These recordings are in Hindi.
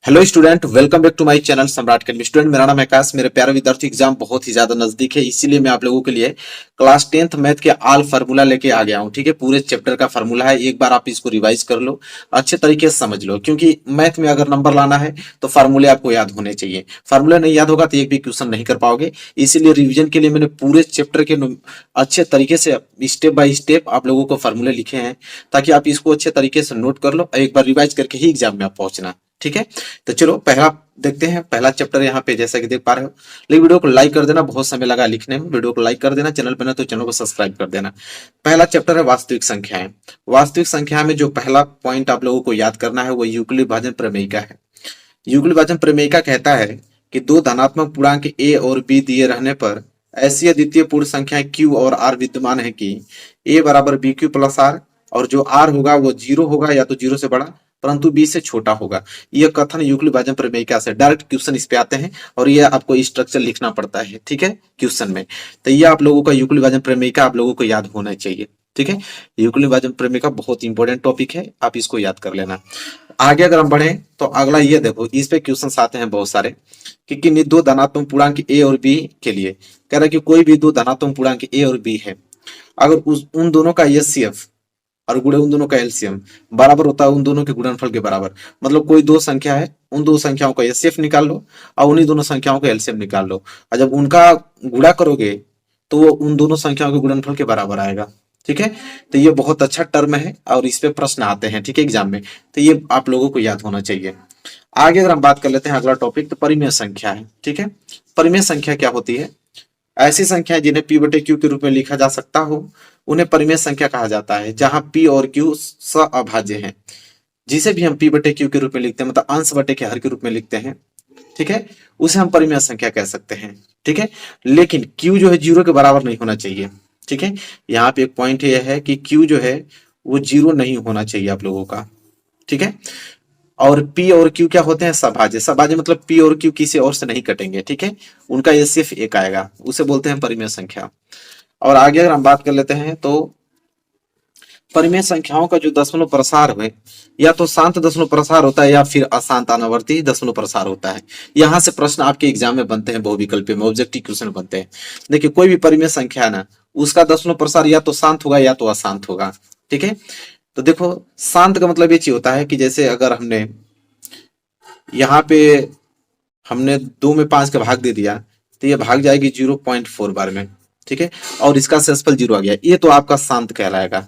Hello student, welcome back to my channel Samrat academy. Student, मेरा नाम है आकाश। मेरे प्यारे विद्यार्थी, एग्जाम बहुत ही ज्यादा नजदीक है, इसीलिए मैं आप लोगों के लिए क्लास 10th मैथ के आल फार्मूला लेके आ गया हूं। ठीक है, पूरे चैप्टर का फार्मूला है। एक बार आप इसको रिवाइज कर लो, अच्छे तरीके से समझ लो, क्योंकि मैथ में अगर नंबर लाना है तो फार्मूले आपको याद होने चाहिए। फार्मूला नहीं याद होगा तो एक भी क्वेश्चन नहीं कर पाओगे। इसीलिए रिविजन के लिए मैंने पूरे चैप्टर के अच्छे तरीके से स्टेप बाय स्टेप आप लोगों को फार्मूले लिखे हैं, ताकि आप इसको अच्छे तरीके से नोट कर लो। एक बार रिवाइज करके ही एग्जाम में आप पहुंचना। ठीक है, तो चलो पहला देखते हैं। पहला चैप्टर यहाँ पे जैसा कि देख पा रहे हो, लेकिन वीडियो को लाइक कर देना, बहुत समय लगा लिखने में। वीडियो को लाइक कर देना, चैनल पर ना तो चैनल को सब्सक्राइब कर देना। पहला चैप्टर है वास्तविक संख्याएं। वास्तविक संख्या में जो पहला पॉइंट आप लोगों को याद करना है वो यूक्लिड विभाजन प्रमेय है। यूक्लिड विभाजन प्रमेय कहता है कि दो धनात्मक पूर्णांक ए और बी दिए रहने पर ऐसी अद्वितीय पूर्ण संख्याएं क्यू और आर विद्यमान है कि ए बराबर बी क्यू प्लस आर, और जो आर होगा वो जीरो होगा या तो जीरो से बड़ा परंतु बी से छोटा होगा। यह कथन यूक्लिड विभाजन प्रमेय से डायरेक्ट क्वेश्चन इस पे आते हैं, और ये आपको स्ट्रक्चर लिखना पड़ता है। ठीक है, क्वेश्चन में। तो ये आप लोगों का यूक्लिड विभाजन प्रमेय आप लोगों को याद होना चाहिए। ठीक है, यूक्लिड विभाजन प्रमेय बहुत इंपॉर्टेंट टॉपिक है, आप इसको याद कर लेना। आगे अगर हम बढ़े तो अगला ये देखो, इस पे क्वेश्चन आते हैं बहुत सारे कि किन्हीं दो धनात्मक पूर्णांक ए और बी के लिए कह रहा है कि कोई भी दो धनात्मक पूर्णांक ए और बी है, अगर उन दोनों का एचसीएफ और गुणे उन दोनों का एलसीएम बराबर होता है उन दोनों के गुणनफल के बराबर। मतलब कोई दो संख्या है, उन दो संख्याओं का एचसीएफ निकाल लो और उन्हीं दोनों संख्याओं का एलसीएम निकाल लो, और जब उनका गुणा करोगे तो वो उन दोनों संख्याओं के गुणनफल के बराबर आएगा। ठीक है, तो ये बहुत अच्छा टर्म है और इस पे प्रश्न आते हैं। ठीक है, एग्जाम में, तो ये आप लोगों को याद होना चाहिए। आगे अगर हम बात कर लेते हैं अगला टॉपिक, तो परिमेय संख्या है। ठीक है, परिमेय संख्या क्या होती है? ऐसी संख्या जिन्हें पी बटे क्यू के रूप में लिखा जा सकता हो उन्हें परिमेय संख्या कहा जाता है, जहां पी और क्यू सअभाज्य हैं। जिसे भी हम पी बटे क्यू के रूप में लिखते हैं, मतलब अंश बटे के हर के रूप में लिखते हैं, ठीक है, उसे हम परिमेय संख्या कह सकते हैं। ठीक है, लेकिन क्यू जो है जीरो के बराबर नहीं होना चाहिए। ठीक है, यहाँ पे एक पॉइंट यह है कि क्यू जो है वो जीरो नहीं होना चाहिए आप लोगों का। ठीक है, और पी और क्यू क्या होते हैं? सभाज्य। सभाज्य मतलब पी और क्यू किसी और से नहीं कटेंगे। ठीक है, उनका ये सिर्फ एक आएगा, उसे बोलते हैं परिमेय संख्या। और आगे अगर हम बात कर लेते हैं तो परिमेय संख्याओं का जो दशमलव प्रसार है, या तो शांत दशमलव प्रसार होता है या फिर अशांत अनावर्ती दशमलव प्रसार होता है। यहां से प्रश्न आपके एग्जाम में बनते हैं, बहुविकल्पीय में ऑब्जेक्टिव क्वेश्चन बनते हैं। देखिए, कोई भी परिमेय संख्या है ना, उसका दशमलव प्रसार या तो शांत होगा या तो अशांत होगा। ठीक है, तो देखो, शांत का मतलब ये चीज होता है कि जैसे अगर हमने यहाँ पे हमने 2 में 5 का भाग दे दिया तो ये भाग जाएगी 0.4 बार में। ठीक है, और इसका शेषफल 0 आ गया, ये तो आपका शांत कहलाएगा।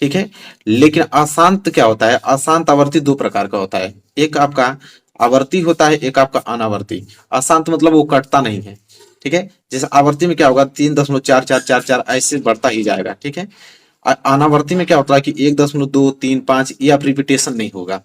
ठीक है, लेकिन अशांत क्या होता है? अशांत आवर्ती दो प्रकार का होता है, एक आपका आवर्ती होता है, एक आपका अनावर्ती। अशांत मतलब वो कटता नहीं है। ठीक है, जैसे आवर्ती में क्या होगा, 3.4444 ऐसे बढ़ता ही जाएगा। ठीक है, अनावर्ती में क्या होता है कि 1.235 ये आप रिपीटेशन नहीं होगा,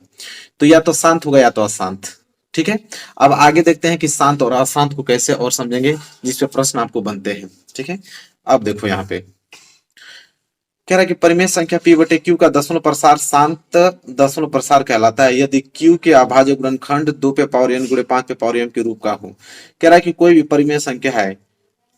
तो या तो शांत होगा या तो अशांत। ठीक है, अब आगे देखते हैं कि शांत और अशांत को कैसे और समझेंगे, जिसपे प्रश्न आपको बनते हैं। ठीक है, अब देखो यहाँ पे कह रहा है कि परिमेय संख्या पी बटे क्यू का दशमलव प्रसार शांत दशमलव प्रसार कहलाता है यदि क्यू के अभाज्य गुणनखंड 2 पे पावर n गुणे 5 पे पावर m के रूप का हो। कह रहा है कि कोई भी परिमेय संख्या है,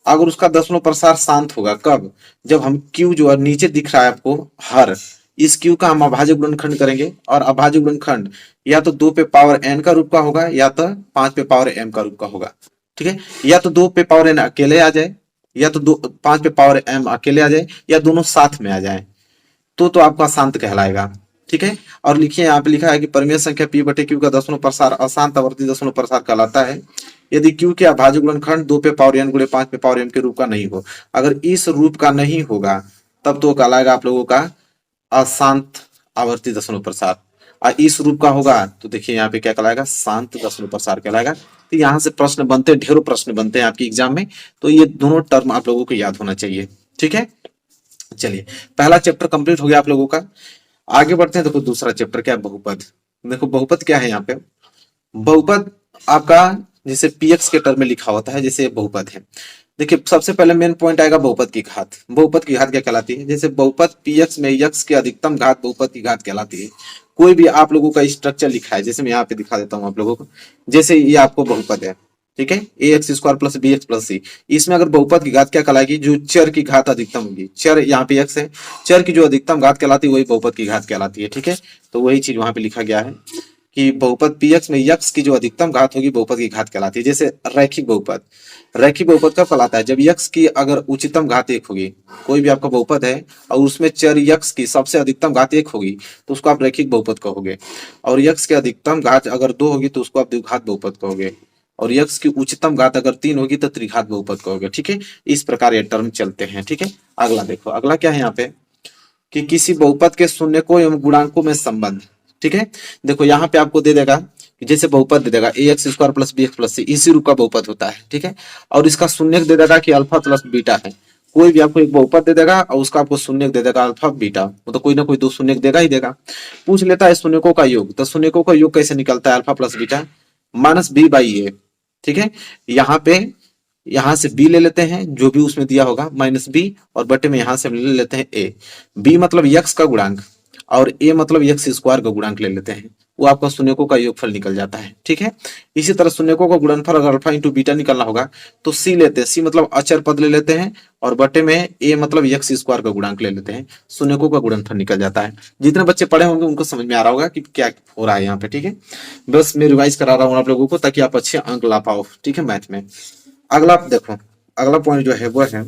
अगर उसका दशमलव प्रसार शांत होगा, कब? जब हम क्यू जो है नीचे दिख रहा है आपको हर, इस क्यू का हम अभाज्य गुणनखंड करेंगे, और अभाज्य गुणनखंड या तो 2 पे पावर n का रूप का होगा या तो 5 पे पावर m का रूप का होगा। ठीक है, या तो 2 पे पावर n अकेले आ जाए, या तो 5 पे पावर m अकेले आ जाए, या दोनों साथ में आ जाए, तो आपका शांत कहलाएगा। ठीक है, और लिखिए, यहाँ पे लिखा है कि परिमेय संख्या पी बटे क्यू का दशमलव प्रसार अशांत आवर्ती दशमलव प्रसार कहलाता है यदि क्यू के अभाज्य गुणनखंड 2 पे पावर n गुणे 5 पे पावर m के रूप का नहीं हो। अगर इस रूप का नहीं होगा तब तो कहलाएगा आप लोगों का अशांत आवर्ती दशमलव प्रसार, और इस रूप का होगा तो देखिए यहाँ पे क्या कहलाएगा, शांत दशमलव प्रसार कहलाएगा। तो यहाँ से प्रश्न बनते हैं, ढेरों प्रश्न बनते हैं आपके एग्जाम में, तो ये दोनों टर्म आप लोगों को याद होना चाहिए। ठीक है, चलिए पहला चैप्टर कंप्लीट हो गया आप लोगों का। आगे बढ़ते हैं। देखो दूसरा चैप्टर क्या है, बहुपद। देखो बहुपद क्या है यहाँ पे, बहुपद आपका जैसे पीएक्स के टर्म में लिखा होता है, जैसे बहुपद है। देखिए, सबसे पहले मेन पॉइंट आएगा बहुपद की घात। बहुपद की घात क्या कहलाती है? जैसे बहुपद पीएक्स में यक्स की अधिकतम घात बहुपद की घात कहलाती है। कोई भी आप लोगों का स्ट्रक्चर लिखा है, जैसे मैं यहाँ पे दिखा देता हूँ आप लोगों को, जैसे ये आपको बहुपद है, ठीक है, a x square plus b x plus c. इसमें अगर बहुपद की घात क्या कहलाएगी? जो चर की घात अधिकतम होगी, चर यहाँ पे एक्स है, चर की जो अधिकतम घात कहलाती है वही बहुपद की घात कहलाती है। ठीक है, तो वही चीज वहां पे लिखा गया है। कि बहुपद px में यक्स की जो अधिकतम घात होगी बहुपद की घात कहलाती है। जैसे रैखिक बहुपद कब कहलाता है, जब यक्स की अगर उच्चतम घात एक होगी, कोई भी आपका बहुपद है और उसमें चर यक्स की सबसे अधिकतम घात एक होगी तो उसको आप रैखिक बहुपद कहोगे, और यक्स की अधिकतम घात अगर दो होगी तो उसको आप द्विघात बहुपद कहोगे, और यक्स की उच्चतम घात अगर तीन होगी तो त्रिघात बहुपद कहोगे। ठीक है, इस प्रकार ये टर्म चलते हैं। ठीक है, अगला देखो, अगला क्या है यहाँ पे कि किसी बहुपद के शून्य को एवं गुणांकों में संबंध। ठीक है, देखो यहाँ पे आपको दे देगा कि जैसे बहुपद दे देगा a x square plus b x plus c, इसी रूप का बहुपद होता है। ठीक है, और इसका शून्य दे देगा कि अल्फा प्लस बीटा है। कोई भी आपको एक बहुपद दे देगा और उसका आपको शून्य दे देगा अल्फा बीटा, मतलब कोई ना कोई दो शून्य देगा ही देगा। पूछ लेता है शून्यकों का योग, तो शून्यकों का योग कैसे निकलता है, alpha plus beta minus b by a. ठीक है, यहाँ पे यहां से b ले लेते हैं जो भी उसमें दिया होगा माइनस बी, और बटे में यहां से हम ले लेते हैं a। b मतलब यक्स का गुणांक और a मतलब यक्स स्क्वायर का गुणांक ले लेते हैं, वो आपका शून्यकों का योगफल निकल जाता है। ठीक है, इसी तरह शून्यकों का गुणनफल अगर अल्फा इंटू बीटा निकलना होगा तो c लेते हैं, c मतलब अचर पद ले लेते हैं, और बटे में a मतलब यक्स स्क्वायर का गुणांक ले लेते हैं, शून्यकों का गुणनफल निकल जाता है। जितने बच्चे पढ़े होंगे उनको समझ में आ रहा होगा कि क्या हो रहा है यहाँ पे। ठीक है, बस मैं रिवाइज करा रहा हूँ आप लोगों को ताकि आप अच्छे अंक ला पाओ। ठीक है, मैथ में अगला देखो, अगला पॉइंट जो है वो है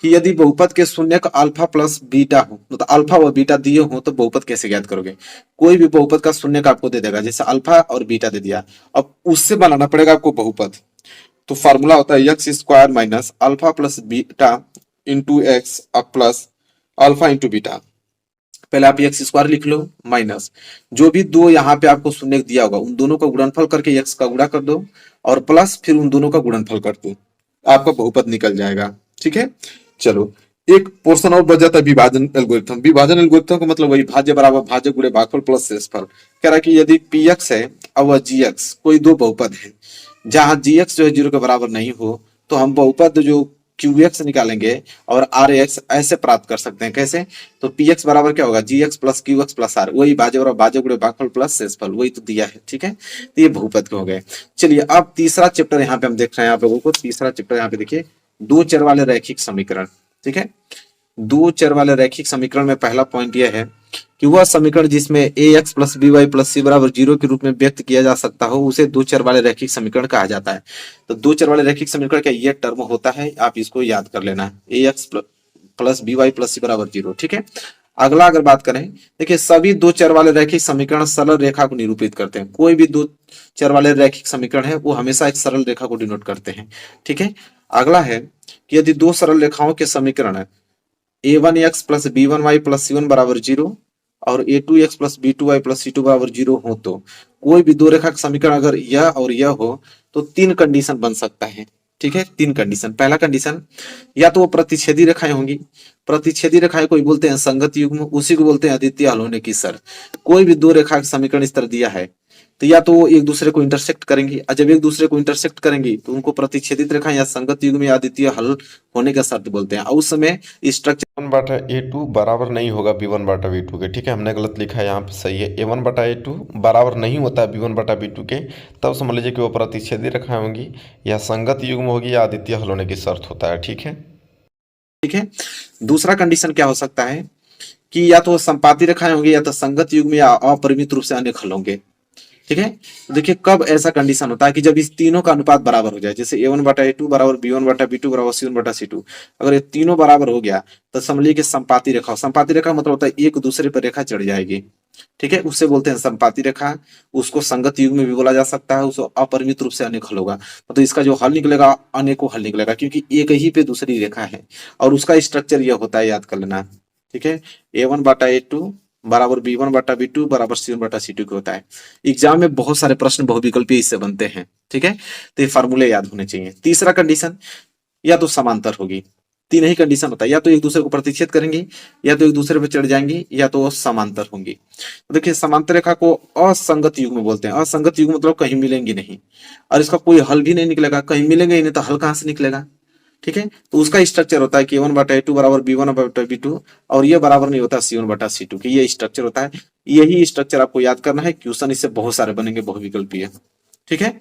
कि यदि बहुपद के शून्य का अल्फा प्लस बीटा हो, तो अल्फा और बीटा दिए हो तो बहुपद कैसे ज्ञात करोगे। कोई भी बहुपद का शून्य का आपको दे देगा, जैसे अल्फा और बीटा दे दिया, अब उससे बनाना पड़ेगा आपको बहुपद। तो फार्मूला होता है x square minus alpha plus beta into x अब प्लस अल्फा इंटू बीटा। पहले आप एक्स स्क्वायर लिख लो माइनस जो भी दो यहाँ पे आपको शून्य दिया होगा उन दोनों का गुणनफल करके एक्स का गुणा कर दो, और प्लस फिर उन दोनों का गुणनफल कर दो, आपका बहुपद निकल जाएगा। ठीक है, चलो एक पोर्शन और बच जाता है विभाजन एल्गोरिथम। विभाजन एल्गोरिथम का मतलब वही भाज्य बराबर भाज्य गुणे भागफल प्लस शेषफल। कह रहा है कि यदि पी एक्स है और वह जी एक्स, कोई दो बहुपद है जहां जी एक्स जो है जीरो के बराबर नहीं हो, तो हम बहुपद जो क्यू एक्स निकालेंगे और आर एक्स ऐसे प्राप्त कर सकते हैं। कैसे, तो पी एक्स बराबर क्या होगा, g x plus q x plus r, वही भाज्य बराबर भाज्य गुणे भागफल प्लस शेषफल, वही तो दिया है। ठीक है, तो ये बहुपद के हो गए। चलिए अब तीसरा चैप्टर यहाँ पे हम देख रहे हैं आप लोगों को। तीसरा चैप्टर यहाँ पे देखिए, दो चर वाले रैखिक समीकरण। ठीक है, दो चर वाले रैखिक समीकरण में पहला पॉइंट यह है कि वह समीकरण जिसमें a x plus b y plus c बराबर जीरो के रूप में व्यक्त किया जा सकता हो उसे दो चर वाले रैखिक समीकरण कहा जाता है। तो दो चर वाले रैखिक समीकरण का यह टर्म होता है, आप इसको याद कर लेना है, a x plus b y plus c बराबर जीरो। ठीक है, अगला अगर बात करें, देखिए सभी दो चर वाले रैखिक समीकरण सरल रेखा को निरूपित करते हैं। कोई भी दो चर वाले रैखिक समीकरण है वो हमेशा एक सरल रेखा को डिनोट करते हैं। ठीक है, अगला है कि यदि दो सरल रेखाओं के समीकरण a one x plus b one y plus c one बराबर जीरो और a two x plus b two y plus c two बराबर जीरो हो, तो कोई भी दो रेखा का समीकरण अगर यह और यह हो तो तीन कंडीशन बन सकता है। ठीक है, तीन कंडीशन। पहला कंडीशन, या तो वो प्रतिच्छेदी रेखाएं होंगी, प्रतिच्छेदी रेखाएं कोई बोलते हैं संगत युग्म, उसी को बोलते हैं अद्वितीय हल होने की शर्त। कोई भी दो रेखा का समीकरण इस तरह दिया है तो या तो वो एक दूसरे को इंटरसेक्ट करेंगी, और जब एक दूसरे को इंटरसेक्ट करेंगी तो उनको प्रतिच्छेदित रेखा या संगत युग्म या अद्वितीय हल होने का शर्त बोलते हैं। और उस समय स्ट्रक्चर वन बाटा ए टू बराबर नहीं होगा बी वन बाटा बी टू के। ठीक है, हमने गलत लिखा है, यहाँ पे सही है, ए वन बटा ए टू बराबर नहीं होता बी वन बटा बी टू के, तब समझ लीजिए कि वो प्रतिच्छेदी रेखाएं होंगी या संगत युग्म होगी या अद्वितीय हल होने की शर्त होता है। ठीक है, ठीक है, दूसरा कंडीशन क्या हो सकता है कि या तो संपाती रेखाएं होंगी या तो संगत युग्म या अपरिमित रूप से अनेक हल होंगे। ठीक है, तो देखिए कब ऐसा कंडीशन होता है कि जब इस तीनों का अनुपात बराबर हो जाए, जैसे ए वन बटा ए टू बराबर बी वन बटा बी टू बराबर सी वन बटा सी टू, अगर ये तीनों बराबर हो गया तो समझ लीजिए कि संपाती रेखा, संपाती रेखा मतलब होता है एक दूसरे पर रेखा चढ़ जाएगी। ठीक है, उससे बोलते हैं संपाती रेखा। उसको संगत युग्म में भी बोला जा सकता है, उसको अपरिमित रूप से अनेक हल होगा, तो इसका जो हल निकलेगा अनेकों हल निकलेगा, क्योंकि एक ही पे दूसरी रेखा है और उसका स्ट्रक्चर यह होता है, याद कर लेना। ठीक है, ए वन बटा ए टू बराबर बी वन बटा बी टू बराबर सी वन बटा सी टू के होता है। एग्जाम में बहुत सारे प्रश्न बहुविकल्पीय इससे बनते हैं। ठीक है, तो ये फार्मूले याद होने चाहिए। तीसरा कंडीशन, या तो समांतर होगी, तीन ही कंडीशन होता है, या तो एक दूसरे को प्रतिच्छेद करेंगी, या तो एक दूसरे पर चढ़ जाएंगी, या तो समांतर होंगी। तो देखिए समांतर रेखा को असंगत युग्म बोलते हैं। असंगत युग्म मतलब कहीं मिलेंगी नहीं और इसका कोई हल भी नहीं निकलेगा, कहीं मिलेंगे ही नहीं तो हल कहां से निकलेगा। ठीक है, तो उसका स्ट्रक्चर होता है कि वन बटा ए टू बराबर बी वन बटा बी टू, और ये बराबर नहीं होता सी वन बटा सी टू की, ये स्ट्रक्चर होता है। यही स्ट्रक्चर आपको याद करना है, क्वेश्चन इससे बहुत सारे बनेंगे बहुविकल्पीय। ठीक है,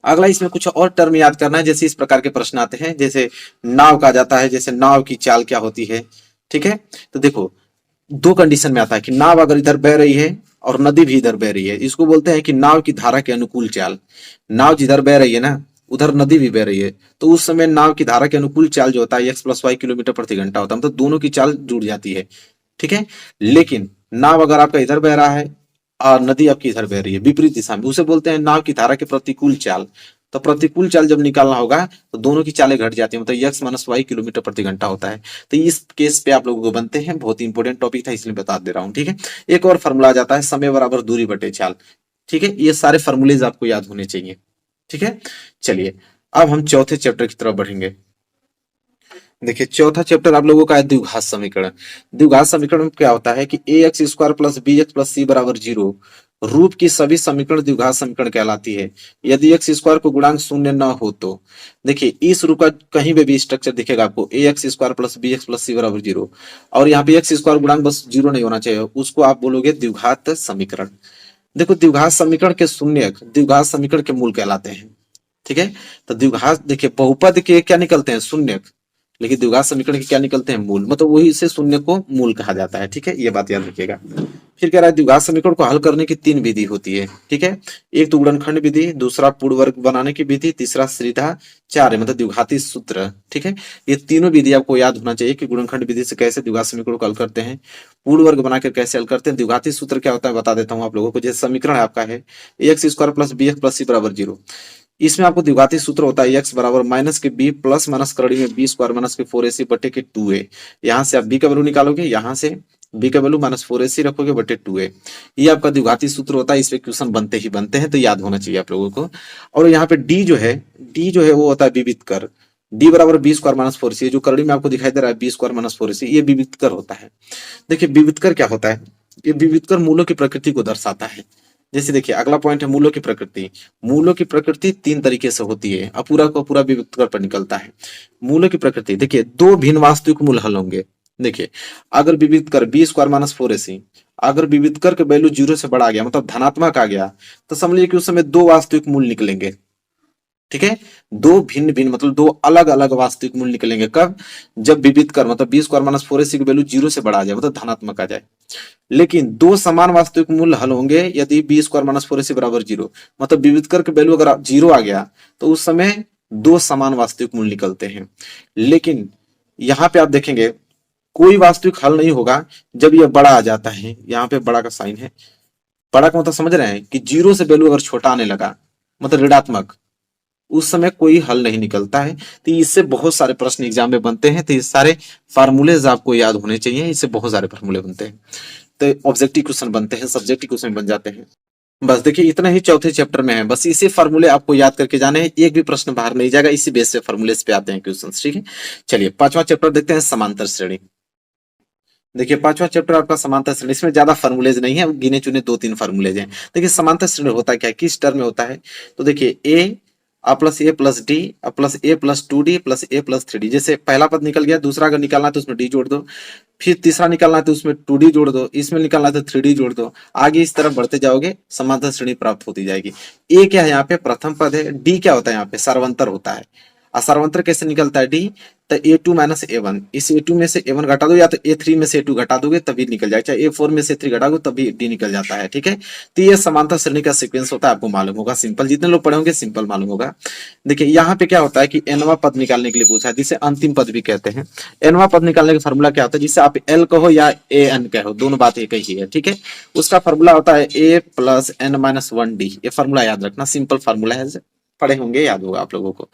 अगला इसमें कुछ और टर्म याद करना है, जैसे इस प्रकार के प्रश्न आते हैं, जैसे नाव कहा जाता है, जैसे नाव की चाल क्या होती है। ठीक है, तो देखो दो कंडीशन में आता है कि नाव अगर इधर बह रही है और नदी भी इधर बह रही है, इसको बोलते हैं कि नाव की धारा के अनुकूल चाल। नाव जिधर बह रही है ना, उधर नदी भी बह रही है, तो उस समय नाव की धारा के अनुकूल चाल जो होता है x+y किलोमीटर प्रति घंटा होता है, मतलब दोनों की चाल जुड़ जाती है। ठीक है। लेकिन नाव अगर आपका इधर बह रहा है और नदी आपकी इधर बह रही है विपरीत दिशा में, उसे बोलते हैं नाव की धारा के प्रतिकूल चाल। तो प्रतिकूल चाल जब निकालना होगा तो दोनों की चालें घट जाती है, मतलब x-y किलोमीटर प्रति घंटा होता है। तो इस केस पे आप लोगों को बनते हैं, बहुत ही इंपॉर्टेंट टॉपिक था इसलिए बता दे रहा हूँ। ठीक है। एक और फॉर्मूला आ जाता है समय बराबर दूरी बटे चाल। ठीक है। ये सारे फॉर्मूलेज आपको याद होने चाहिए। ठीक है। चलिए अब हम चौथे चैप्टर की तरफ बढ़ेंगे। देखिए चौथा चैप्टर आप लोगों का है द्विघात समीकरण। द्विघात समीकरण में क्या होता है कि ax² plus bx plus c बराबर 0 रूप की सभी समीकरण द्विघात समीकरण कहलाती है यदि x² को गुणांक शून्य न हो तो। देखिए इस रूप का कहीं पे भी स्ट्रक्चर दिखेगा आपको ax² plus bx plus c बराबर 0, और यहाँ पे x² गुणांक बस 0 नहीं होना चाहिए, उसको आप बोलोगे द्विघात समीकरण। देखो द्विघात समीकरण के शून्यक द्विघात समीकरण के मूल कहलाते हैं। ठीक है। तो द्विघात देखिए बहुपद के क्या निकलते हैं, शून्यक, लेकिन द्विघात समीकरण के क्या निकलते हैं, मूल, मतलब वही से शून्य को मूल कहा जाता है। ठीक है। ये बात याद रखिएगा। फिर कह रहा है द्विघात समीकरण को हल करने की तीन विधि होती है। ठीक है। एक तो गुणनखंड विधि, दूसरा पूर्ण वर्ग बनाने की विधि, तीसरा सीधा चार्य मतलब द्विघाती सूत्र। ठीक है। ये तीनों विधि आपको याद होना चाहिए कि गुणनखंड विधि से कैसे द्विघात समीकरण को हल करते हैं, पूर्ण वर्ग बनाकर कैसे हल करते हैं, द्विघाती सूत्र क्या होता है बता देता हूँ आप लोगों को। जैसे समीकरण है आपका है ax² plus bx plus c बराबर 0, इसमें आपको द्विघाती सूत्र होता है x बराबर माइनस के b प्लस माइनस कड़ी में b² माइनस के 4ac बटे के 2a। यहाँ से आप b का वैल्यू निकालोगे, यहाँ से b का वैल्यू माइनस 4ac रखोगे बटे 2a। ये आपका द्विघाती सूत्र होता है, इस पे क्वेश्चन बनते ही बनते हैं, तो याद होना चाहिए आप लोगों को। और यहाँ पे d जो है वो होता है विविध कर, d बराबर b² माइनस 4ac, जो करड़ी में आपको दिखाई दे रहा है b² माइनस 4ac, ये विविध कर होता है। देखिए विविध कर क्या होता है, ये विविध कर मूलों की प्रकृति को दर्शाता है। जैसे देखिए अगला पॉइंट है मूलों की प्रकृति। मूलों की प्रकृति तीन तरीके से होती है, अपूरा को पूरा विविध कर पर निकलता है। मूलों की प्रकृति देखिए दो भिन्न वास्तविक मूल हल होंगे। देखिए अगर विविध कर b² माइनस 4ac, अगर विविध कर के वैल्यू 0 से बड़ा आ गया मतलब धनात्मक आ गया, तो समझिए कि उस समय दो वास्तविक मूल निकलेंगे। ठीक है। दो भिन्न भिन्न मतलब दो अलग अलग वास्तविक मूल निकलेंगे कब, जब विविध कर मतलब b² माइनस 4ac की वैल्यू 0 से बड़ा आ जाए मतलब धनात्मक आ जाए। लेकिन दो समान वास्तविक मूल हल होंगे यदि b² माइनस 4ac बराबर 0, मतलब विविध कर के वैल्यू अगर 0 आ गया तो उस समय दो समान वास्तविक मूल निकलते हैं। लेकिन यहाँ पे आप देखेंगे कोई वास्तविक हल नहीं होगा जब यह बड़ा आ जाता है। यहाँ पे बड़ा का साइन है, बड़ा का मतलब समझ रहे हैं कि 0 से वैल्यू अगर छोटा आने लगा मतलब ऋणात्मक, उस समय कोई हल नहीं निकलता है। तो इससे बहुत सारे प्रश्न एग्जाम में बनते हैं, तो ये सारे फार्मूलेज आपको याद होने चाहिए, इससे बहुत सारे फार्मूले बनते हैं, तो ऑब्जेक्टिव क्वेश्चन बनते हैं, सब्जेक्टिव क्वेश्चन बन जाते हैं। बस देखिए इतना ही चौथे चैप्टर में है, बस इसी फार्मूले आपको याद करके जाने हैं, एक भी प्रश्न बाहर नहीं जाएगा, इसी बेस से फार्मूलेज पे आते हैं क्वेश्चन। ठीक है। चलिए पांचवा चैप्टर देखते हैं समांतर श्रेणी। देखिए पांचवा चैप्टर आपका समांतर श्रेणी, इसमें ज्यादा फार्मूलेज नहीं है, गिने चुने दो तीन फार्मूलेज हैं। देखिए समांतर श्रेणी होता क्या है, किस टर्म में होता है, तो देखिए a plus A plus D plus A plus 2d plus A plus 3d। जैसे पहला पद निकल गया, दूसरा अगर निकालना है तो उसमें d जोड़ दो, फिर तीसरा निकालना है तो उसमें 2d जोड़ दो, इसमें निकालना है तो 3d जोड़ दो, आगे इस तरफ बढ़ते जाओगे समांतर श्रेणी प्राप्त होती जाएगी। ए क्या है यहाँ पे प्रथम पद है, डी क्या होता है यहाँ पे सार्वंतर होता है। सार्वंतर कैसे निकलता है डी, तो a2 माइनस a1, इस a2 में से a1 घटा दो या तो a3 में से a2 घटा दोगे तभी निकल जाएगा, चाहे a4 में से a3 घटा दो तभी d निकल जाता है। ठीक है। तो ये समांतर श्रेणी का सीक्वेंस होता है, आपको मालूम होगा, सिंपल, जितने लोग पढ़े होंगे सिंपल मालूम होगा। देखिए यहाँ पे क्या होता है कि nवां पद निकालने के लिए पूछा है, जिसे अंतिम पद भी कहते हैं। nवां पद निकालने का फॉर्मूला क्या होता है, जिसे आप l कहो या an कहो, दोनों बात एक ही है। ठीक है। उसका फॉर्मूला होता है a plus n minus 1d। ये फॉर्मूला याद रखना, सिंपल फॉर्मूला है, पढ़े होंगे, याद होगा आप लोगों को।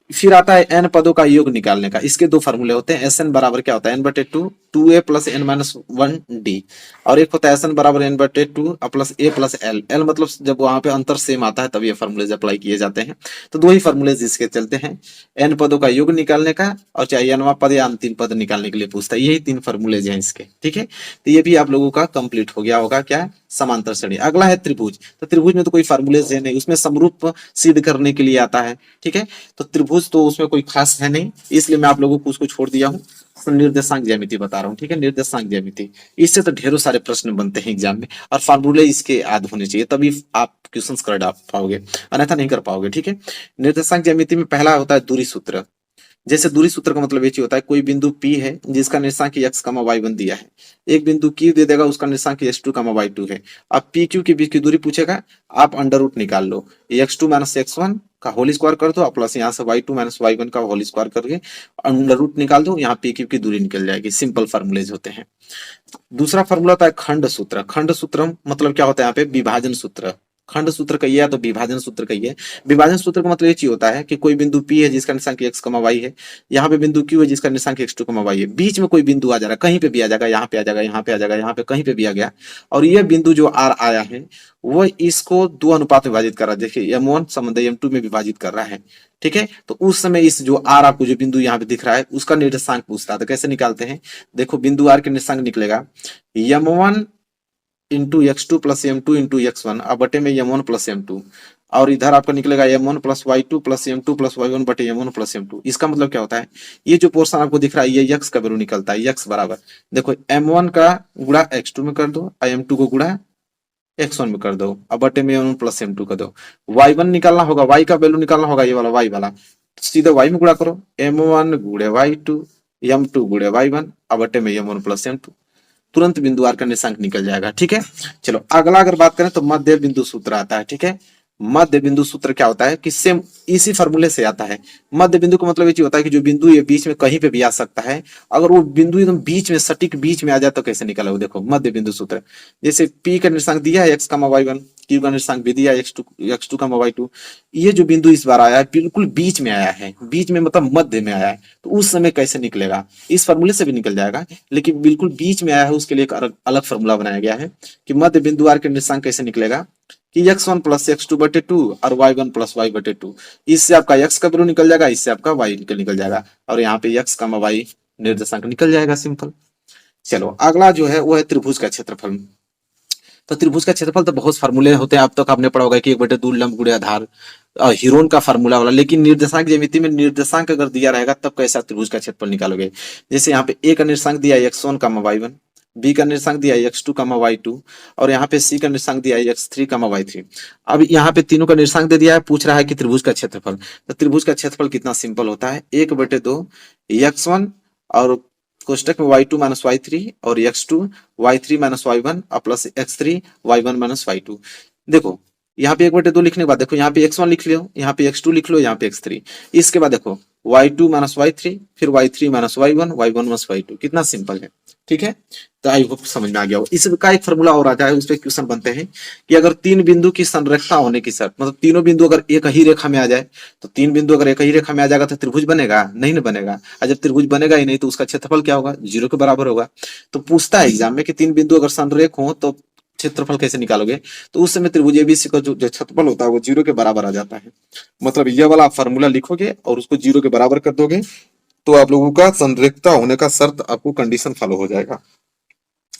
फिर आता है n पदों का योग निकालने का, इसके दो फार्मूले होते हैं, Sn बराबर क्या होता है n/2 2a plus n minus 1d, और एक होता है Sn बराबर n/2 plus a plus l। l मतलब जब वहां पे अंतर सेम आता है तब ये फार्मूलेज अप्लाई किए जाते हैं। तो दो ही फार्मूलेज इसके चलते हैं, n पदों का योग निकालने का और चाहे nवां पद या अंतिम पद निकालने के लिए पूछता है, यही तीन फार्मूलेज हैं इसके। ठीक है। तो ये भी आप लोगों का कंप्लीट हो गया होगा क्या, समांतर श्रेणी। अगला है त्रिभुज। तो त्रिभुज में तो कोई फार्मूलेज है नहीं, उसमें समरूप सिद्ध करने के लिए आता है। ठीक है। तो त्रिभुज तो उसमें कोई खास है नहीं, इसलिए मैं आप लोगों को उसको छोड़ दिया हूँ, निर्देशांक ज्यामिति बता रहा हूँ। ठीक है। निर्देशांक ज्यामिति, इससे तो ढेरों सारे प्रश्न बनते हैं एग्जाम में, और फार्मूले इसके याद होने चाहिए तभी आप क्वेश्चन कर पाओगे, अन्यथा नहीं कर पाओगे। ठीक है। निर्देशांक ज्यामिति में पहला होता है दूरी सूत्र। जैसे दूरी सूत्र का मतलब ये चीज होता है, कोई बिंदु P है जिसका निर्देशांक x, y1 दिया है, एक बिंदु Q दे देगा, उसका निर्देशांक x2, y2 है। अब PQ के बीच की दूरी पूछेगा, आप अंडर रूट निकाल लो, x2 माइनस x1 का होल स्क्वायर कर दो, प्लस यहाँ से y2 माइनस y1 का होल स्क्वायर करके अंडर रूट निकाल दो, यहाँ PQ की दूरी निकल जाएगी। सिंपल फार्मूलेज होते हैं। दूसरा फार्मूला होता है खंड सूत्र। खंड सूत्र मतलब क्या होता है, यहाँ पे विभाजन सूत्र। खंड सूत्र कहिए या तो विभाजन सूत्र कहिए। विभाजन सूत्र का मतलब ये चीज होता है कि कोई बिंदु P है जिसका निर्देशांक x, y है, यहाँ पे बिंदु Q है जिसका निर्देशांक x2, y है, बीच में कोई बिंदु आ जा रहा है, कहीं पे भी आ जाएगा, यहाँ पे आ जाएगा, यहाँ पे आ जाएगा, यहाँ पे कहीं पे भी आ गया, और ये बिंदु जो R आया है वो इसको दो अनुपात में विभाजित कर रहा है। देखिए M1 संबंध M2 में विभाजित कर रहा है, ठीक है। तो उस समय इस जो R आपको जो बिंदु यहाँ पे दिख रहा है उसका निर्देशांक पूछता है। तो कैसे निकालते हैं, देखो बिंदु R के निर्देशांक निकलेगा M1 into x2 plus M2 into x1 अब बटे में M1 प्लस M2, और इधर आपका निकलेगा M1 plus Y2 plus M2 plus Y1 बटे M1 प्लस M2। इसका मतलब क्या होता है, ये जो पोर्शन आपको दिख रहा है ये x का वैल्यू निकलता है, x बराबर देखो M1 का गुणा x2 में कर दो, M2 को गुणा x1 में कर दो, अब बटे में M1 प्लस M2 कर दो। Y1 निकालना होगा, y का वैल्यू निकालना होगा, ये वाला y वाला, सीधे y में गुणा करो, M1 गुणे Y2 M2 गुणे Y1 अब बटे में M1 प्लस M2, तुरंत बिंदु आर का निर्देशांक निकल जाएगा। ठीक है, चलो अगला अगर बात करें तो मध्य बिंदु सूत्र आता है। ठीक है, मध्य बिंदु सूत्र क्या होता है कि सेम इसी फॉर्मूले से आता है। मध्य बिंदु का मतलब ये होता है कि जो बिंदु ये बीच में कहीं पे भी आ सकता है, अगर वो बिंदु एकदम बीच में सटीक बीच में आ जाए तो कैसे निकले, देखो मध्य बिंदु सूत्र। जैसे P का निर्देशांक दिया है x, y1, Q का निर्देशांक भी दिया है x2, y2, ये जो बिंदु इस बार आया है बिल्कुल बीच में आया है, बीच में मतलब मध्य में आया है, तो उस समय कैसे निकलेगा, इस फॉर्मूले से भी निकल जाएगा, लेकिन बिल्कुल बीच में आया है उसके लिए एक अलग फॉर्मूला बनाया गया है कि मध्य बिंदु आर के निर्देशांक कैसे निकलेगा कि x1 प्लस x2 बटे 2 और y1 प्लस y बटे 2, इससे आपका x का वैल्यू निकल जाएगा, इससे आपका y निकल जाएगा, और यहाँ पे x का y निर्देशांक निकल जाएगा, सिंपल। चलो अगला जो है वो है त्रिभुज का क्षेत्रफल। तो त्रिभुज का क्षेत्रफल तो बहुत फार्मूले होते हैं, अब तक आपने पढ़ा होगा कि 1/2 लंब गुणे आधार, हीरोन का फार्मूला वाला, लेकिन निर्देशांक ज्यामिति में निर्देशांक अगर दिया रहेगा तब कैसे आप त्रिभुज का क्षेत्रफल निकालोगे। जैसे यहाँ पे A का निर्देशांक दिया है x1, y1, B का निर्देशांक दिया है x2, y2, और यहाँ पे C का निर्देशांक दिया है x3, y3। अब यहाँ पे तीनों का निर्देशांक दे दिया है, पूछ रहा है कि त्रिभुज का क्षेत्रफल। तो त्रिभुज का क्षेत्रफल कितना सिंपल होता है, 1/2 x1 और कोष्टक में y2 माइनस y3 और x2 y3 माइनस y1 और plus x3 y1 minus y2। देखो यहाँ पे 1/2 लिखने के बाद देखो यहाँ पे x1 लिख लो, यहाँ पे x2 लिख लो, यहाँ पे x3, इसके बाद देखो y2 माइनस y3, फिर y3 minus y1, y1 minus y2, कितना सिंपल है। ठीक है, तो आई होप समझ में आ गया हो। इसका एक फॉर्मूला और आता है, उस पर क्वेश्चन बनते हैं कि अगर तीन बिंदु की संरेखता होने की शर्त, मतलब तीनों बिंदु अगर एक ही रेखा में आ जाए, तो तीन बिंदु अगर एक ही रेखा में आ जाएगा तो त्रिभुज बनेगा, नहीं ना बनेगा, और जब त्रिभुज बनेगा ही नहीं तो उसका क्षेत्रफल क्या होगा, 0 के बराबर होगा। तो पूछता है एग्जाम में कि तीन बिंदु अगर संरेख हो तो क्षेत्रफल कैसे निकालोगे, तो उस समय त्रिभुज एबीसी का जो क्षेत्रफल होता है वो 0 के बराबर आ जाता है। मतलब यह वाला आप फॉर्मूला लिखोगे और उसको 0 के बराबर कर दोगे तो आप लोगों का संरेखता होने का शर्त, आपको कंडीशन फॉलो हो जाएगा।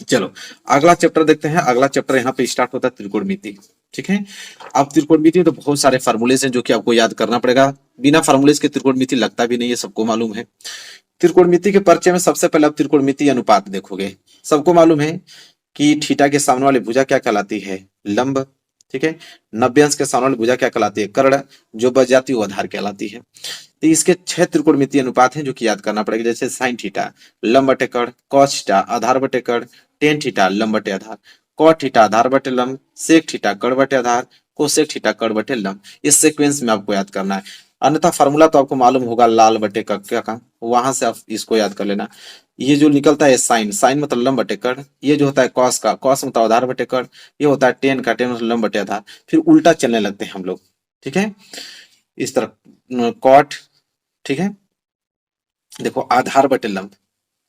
चलो अगला चैप्टर देखते हैं। अगला चैप्टर यहाँ पे स्टार्ट होता है त्रिकोणमिति। ठीक है, अब त्रिकोणमिति में तो बहुत सारे फार्मूलेज हैं जो कि आपको याद करना पड़ेगा, बिना फार्मूलेज के त्रिकोणमिति लगता भी नहीं है, सबको मालूम है। त्रिकोणमिति के परिचय में सबसे पहले आप त्रिकोणमिति अनुपात देखोगे। सबको मालूम है कि थीटा के सामने वाली भुजा क्या कहलाती है, लंब। ठीक है, 90 अंश के सामने वाली भुजा क्या कहलाती है, कर्ण, जो बच जाती है वो आधार कहलाती है। तो इसके 6 त्रिकोणमिति अनुपात हैं जो कि याद करना पड़ेगा, जैसे साइन थीटा लंब बटे कर्ण, कॉस थीटा आधार बटे कर्ण, टेन थीटा लंब बटे आधार, कॉट थीटा आधार बटे लंब, सेक थीटा कर्ण बटे आधार, कोसेक थीटा कर्ण बटे लंब। इस सीक्वेंस में आपको याद करना है, अन्यथा फार्मूला तो आपको मालूम होगा लाल बटे का, वहां से आप इसको याद कर लेना। ये जो निकलता है साइन, साइन मतलब लंब बटे कर्ण, ये जो होता है कॉस का, कॉस मतलब आधार बटे कर्ण, ये होता है टेन का, टेन मतलब लंब बटे आधार। फिर उल्टा चलने लगते हैं हम लोग। ठीक है, इस तरह कॉट, ठीक है, देखो आधार बटे लंब।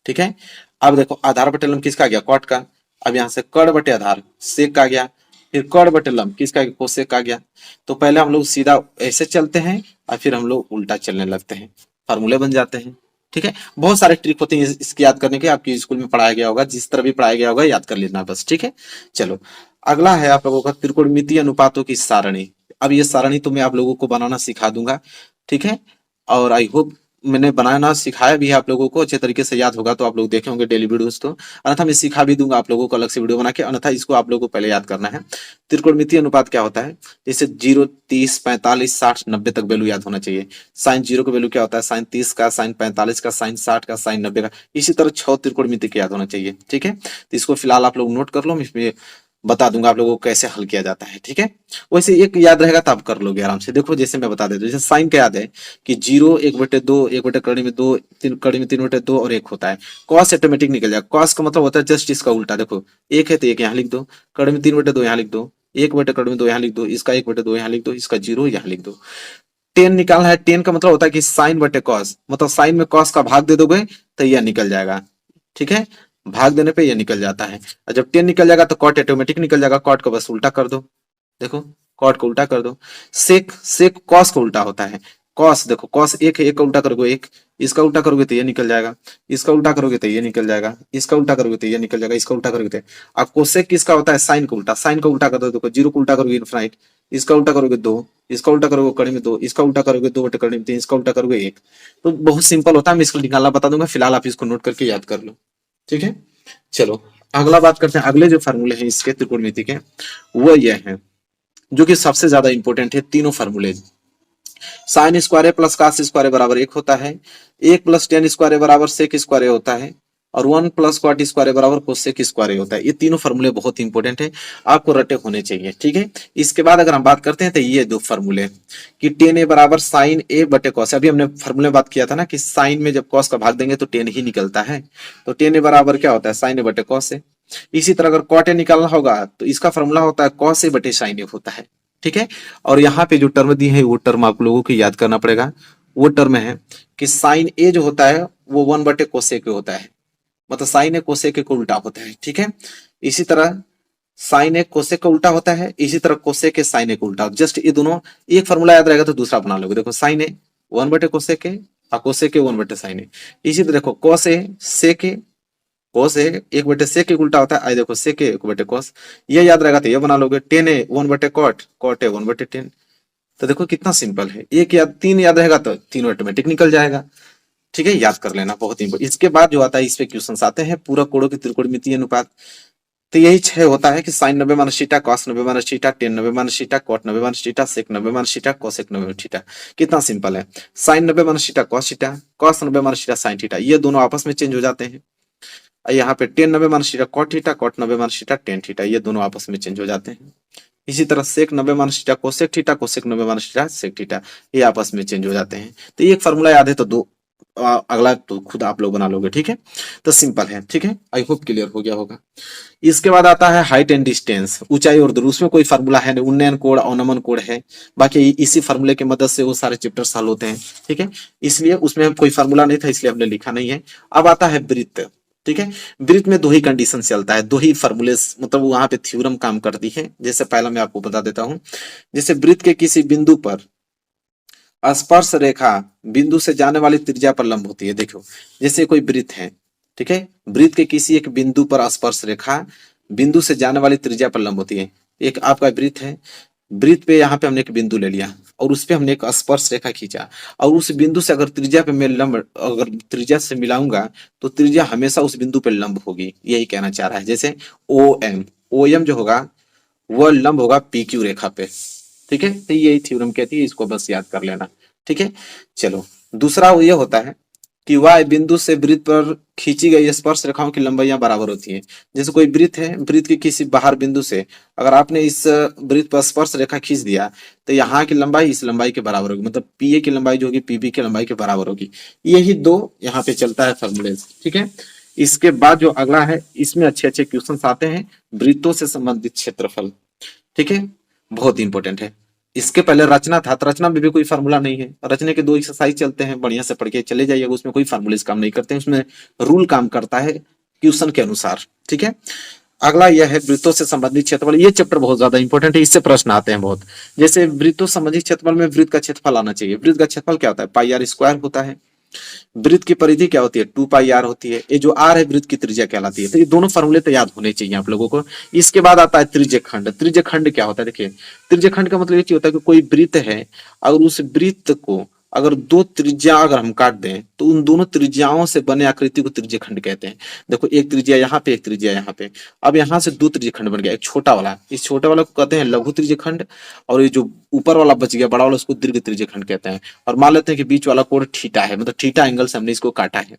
ठीक है, अब देखो आधार बटे लंब किसका आ गया, कॉट का। अब यहाँ से कर्ण बटे आधार सेक का गया, फिर कर्ण बटे लंब किसका, कोसेक का गया। तो पहले हम लोग सीधा ऐसे चलते हैं और फिर हम लोग उल्टा चलने लगते हैं, फार्मूले बन जाते हैं। ठीक है, बहुत सारे ट्रिक होते हैं इसके याद करने के, आपकी स्कूल में पढ़ाया गया होगा, जिस तरह भी पढ़ाया गया होगा याद कर लेना बस। ठीक है, चलो अगला है आप लोगों का त्रिकोणमितीय अनुपातों की सारणी। अब ये सारणी तो मैं आप लोगों को बनाना सिखा दूंगा। ठीक है, और आई होप मैंने बनाना सिखाया भी है आप लोगों को, अच्छे तरीके से याद होगा तो आप लोग देखे होंगे डेली वीडियोस तो, अन्यथा मैं सिखा भी दूंगा आप लोगों को अलग से वीडियो बना के, अन्यथा इसको आप लोगों को पहले याद करना है। त्रिकोणमितीय अनुपात क्या होता है, जैसे 0, 30, 45, 60, 90 तक वैल्यू याद होना चाहिए। साइन 0 का वैल्यू क्या होता है, साइन 30 का, साइन 45 का, साइन 60 का, साइन 90 का, इसी तरह 6 त्रिकोणमिति के याद होना चाहिए। ठीक है, तो इसको फिलहाल आप लोग नोट कर लो, मैं इसमें बता दूंगा आप लोगों को कैसे हल किया जाता है। ठीक है, वैसे एक याद रहेगा तो आप कर लोगे आराम से। देखो जैसे मैं बता देता हूँ, जैसे साइन का याद है कि 0, 1/2, 1/कड़ी में 2, 3 कड़ी में 3/2 और 1 होता है। कॉस ऑटोमेटिक निकल जाएगा, कॉस का मतलब होता है जस्ट इसका उल्टा। देखो 1 है तो 1 यहाँ लिख दो, कड़ी में 3/2 यहाँ लिख दो, 1/कड़ी में 2 यहाँ लिख दो, इसका 1/2 यहाँ लिख दो, इसका 0 यहाँ लिख दो। टेन निकालना है, टेन का मतलब होता है कि साइन बटे कॉस, मतलब साइन में कॉस का भाग दे दोगे तो यह निकल जाएगा। ठीक है, भाग देने पे यह निकल जाता है, और जब टेन निकल जाएगा तो कॉट ऑटोमेटिक निकल जाएगा, कॉट को बस उल्टा कर दो। देखो कॉट को उल्टा कर दो। सेक, सेक कॉस को उल्टा होता है। कॉस देखो, कॉस 1 है, 1 का उल्टा करोगे 1, इसका उल्टा करोगे तो ये निकल जाएगा, इसका उल्टा करोगे तो ये निकल जाएगा, इसका उल्टा करोगे तो ये निकल जाएगा, इसका उल्टा करोगे तो। अब कोसेक किसका होता है, साइन का उल्टा, साइन का उल्टा कर दो। देखो 0 को उल्टा करोगे इनफाइनाइट, इसका उल्टा करोगे 2, इसका उल्टा करोगे कड़ी में 2, इसका उल्टा करोगे 2/कड़ी में 3, इसका उल्टा करोगे 1। तो बहुत सिंपल होता है, मैं इसको निकालना बता दूंगा, फिलहाल आप इसको नोट करके याद कर लो। ठीक है, चलो अगला बात करते हैं। अगले जो फार्मूले हैं इसके त्रिकोणमिति के, वो ये हैं जो कि सबसे ज्यादा इंपॉर्टेंट है, तीनों फार्मूले। Sine square plus cos square बराबर 1 होता है, 1 प्लस टेन स्क्वायर बराबर सेक स्क्वायर होता है, और 1 प्लस कॉट स्क्वायर बराबर कोसेक स्क्वायर होता है। ये तीनों फार्मूले बहुत इंपॉर्टेंट है, आपको रटे होने चाहिए। ठीक है, इसके बाद अगर हम बात करते हैं तो ये दो फार्मूले कि टेन ए बराबर साइन ए बटे कॉस। अभी हमने फार्मूले में बात किया था ना कि साइन में जब कॉस का भाग देंगे तो टेन ही निकलता है, तो टेन ए बराबर क्या होता है, साइन ए बटे कॉस ए। इसी तरह अगर कॉट ए निकालना होगा तो इसका फार्मूला होता है कॉस ए बटे साइन ए होता है। ठीक है, और यहाँ पे जो टर्म दी है वो टर्म आप लोगों को याद करना पड़ेगा। वो टर्म है कि साइन ए जो होता है वो 1/कोसेक होता है, मतलब साइन ए कोसेक के उल्टा होता है। ठीक है, इसी तरह साइन ए कोसेक का उल्टा होता है, इसी तरह कोसेक के साइन ए का उल्टा। जस्ट ये दोनों एक फार्मूला याद रहेगा तो दूसरा बना लोगे। देखो साइन ए 1/कोसेक और कोसेक 1/साइन ए। इसी तरह देखो cos A sec A, cos A 1/सेक के उल्टा होता है, आई देखो सेक ए 1/कॉस। ये याद रहेगा तो ये बना लोगे। टेन ए 1/कॉट, कॉट ए 1/10। तो देखो कितना सिंपल है, एक या तीन याद रहेगा तो तीनों ऑटोमेटिक निकल जाएगा। ठीक है, याद कर लेना, बहुत इंपॉर्टेंट। इसके बाद जो आता है इस पे क्वेश्चन आते हैं, पूरा कोणों की त्रिकोणमितीय अनुपात। तो यही 6 होता है कि sine 90 minus theta, cos 90 minus theta, tan 90 minus theta, cot 90 minus theta, sec 90 minus theta, cosec 90 minus theta. कितना सिंपल है, sine 90 minus theta cos theta, cos 90 minus theta sine theta, ये दोनों आपस में चेंज हो जाते हैं। यहाँ पे tan 90 minus theta cot theta, cot 90 minus theta tan theta, ये दोनों आपस में चेंज हो जाते हैं। इसी तरह sec 90 minus theta cosec theta, cosec 90 minus theta sec theta, ये आपस में चेंज हो जाते हैं। तो एक फार्मूला याद है तो दो अगला तो खुद आप लोग बना लोगे। ठीक है, तो सिंपल है। ठीक है, आई होप क्लियर हो गया होगा। इसके बाद आता है हाइट एंड डिस्टेंस, ऊंचाई और दूरी। उसमें कोई फार्मूला है नहीं, उन्नयन कोण अवनमन कोण है, बाकी इसी फार्मूले की मदद से वो सारे चैप्टर हल होते हैं। ठीक है, इसलिए उसमें कोई फार्मूला नहीं था इसलिए हमने लिखा नहीं है। अब आता है वृत्त। ठीक है, वृत्त में दो ही कंडीशन चलता है, दो ही फार्मूले, मतलब वहां पे थ्योरम काम करती है। जैसे पहला मैं आपको बता देता हूं, जैसे वृत्त के किसी बिंदु पर स्पर्श रेखा बिंदु से जाने वाली त्रिज्या पर लंब होती है। देखो जैसे कोई वृत्त है, ठीक है, वृत्त के किसी एक बिंदु पर स्पर्श रेखा बिंदु से जाने वाली त्रिज्या पर लंब होती है। एक आपका वृत्त है, वृत्त पे यहाँ पे हमने एक बिंदु ले लिया और उस पे हमने एक स्पर्श रेखा खींचा, और उस बिंदु से अगर त्रिज्या पे मैं लंब, अगर त्रिज्या से मिलाऊंगा तो त्रिज्या हमेशा उस बिंदु पे लंब होगी, यही कहना चाह रहा है। जैसे ओ एम जो होगा वह लंब होगा पी क्यू रेखा पे। ठीक है, तो यही थ्योरम कहती है, इसको बस याद कर लेना। ठीक है, चलो दूसरा ये होता है कि वाई बिंदु से वृत्त पर खींची गई स्पर्श रेखाओं की लंबाइयां बराबर होती हैं। जैसे कोई वृत्त है, वृत्त के किसी बाहर बिंदु से अगर आपने इस वृत्त पर स्पर्श रेखा खींच दिया तो यहाँ की लंबाई इस लंबाई के बराबर होगी, मतलब पी ए की लंबाई जो होगी पीबी की लंबाई के बराबर होगी। यही दो यहाँ पे चलता है फॉर्मूले। ठीक है, इसके बाद जो अगला है इसमें अच्छे अच्छे क्वेश्चन आते हैं, वृत्तों से संबंधित क्षेत्रफल। ठीक है, बहुत इंपॉर्टेंट है। इसके पहले रचना था, तो रचना में भी कोई फार्मूला नहीं है, रचने के दो एक्सरसाइज चलते हैं, बढ़िया से पढ़ के चले जाइएगा, उसमें कोई फार्मूले काम नहीं करते हैं, उसमें रूल काम करता है क्वेश्चन के अनुसार। ठीक है, अगला यह है वृत्तों से संबंधित क्षेत्रफल। ये चैप्टर बहुत ज्यादा इंपॉर्टेंट है, इससे प्रश्न आते हैं बहुत। जैसे वृत्तों से संबंधित क्षेत्रफल में वृत्त का क्षेत्रफल आना चाहिए। वृत्त का क्षेत्रफल क्या होता है, पाई आर स्क्वायर होता है। वृत्त की परिधि क्या होती है, 2 पाई आर होती है। ये जो आर है वृत्त की त्रिज्या कहलाती है। तो ये दोनों फार्मूले तो याद होने चाहिए आप लोगों को। इसके बाद आता है त्रिज्यखंड। त्रिज्यखंड क्या होता है, देखिए त्रिज्यखंड का मतलब ये होता है कि कोई वृत्त है और उस वृत्त को अगर दो त्रिज्या अगर हम काट दें तो उन दोनों त्रिज्याओं से बने आकृति को त्रिज्यखंड कहते हैं। देखो एक त्रिज्या यहाँ पे, एक त्रिज्या यहाँ पे, अब यहाँ से दो त्रिज्यखंड बन गया, एक छोटा वाला, इस छोटे वाला को कहते हैं लघु त्रिज्यखंड, और ये जो ऊपर वाला बच गया बड़ा वाला उसको दीर्घ त्रिज्यखंड कहते हैं। और मान लेते हैं कि बीच वाला कोण थीटा है, मतलब थीटा एंगल से हमने इसको काटा है।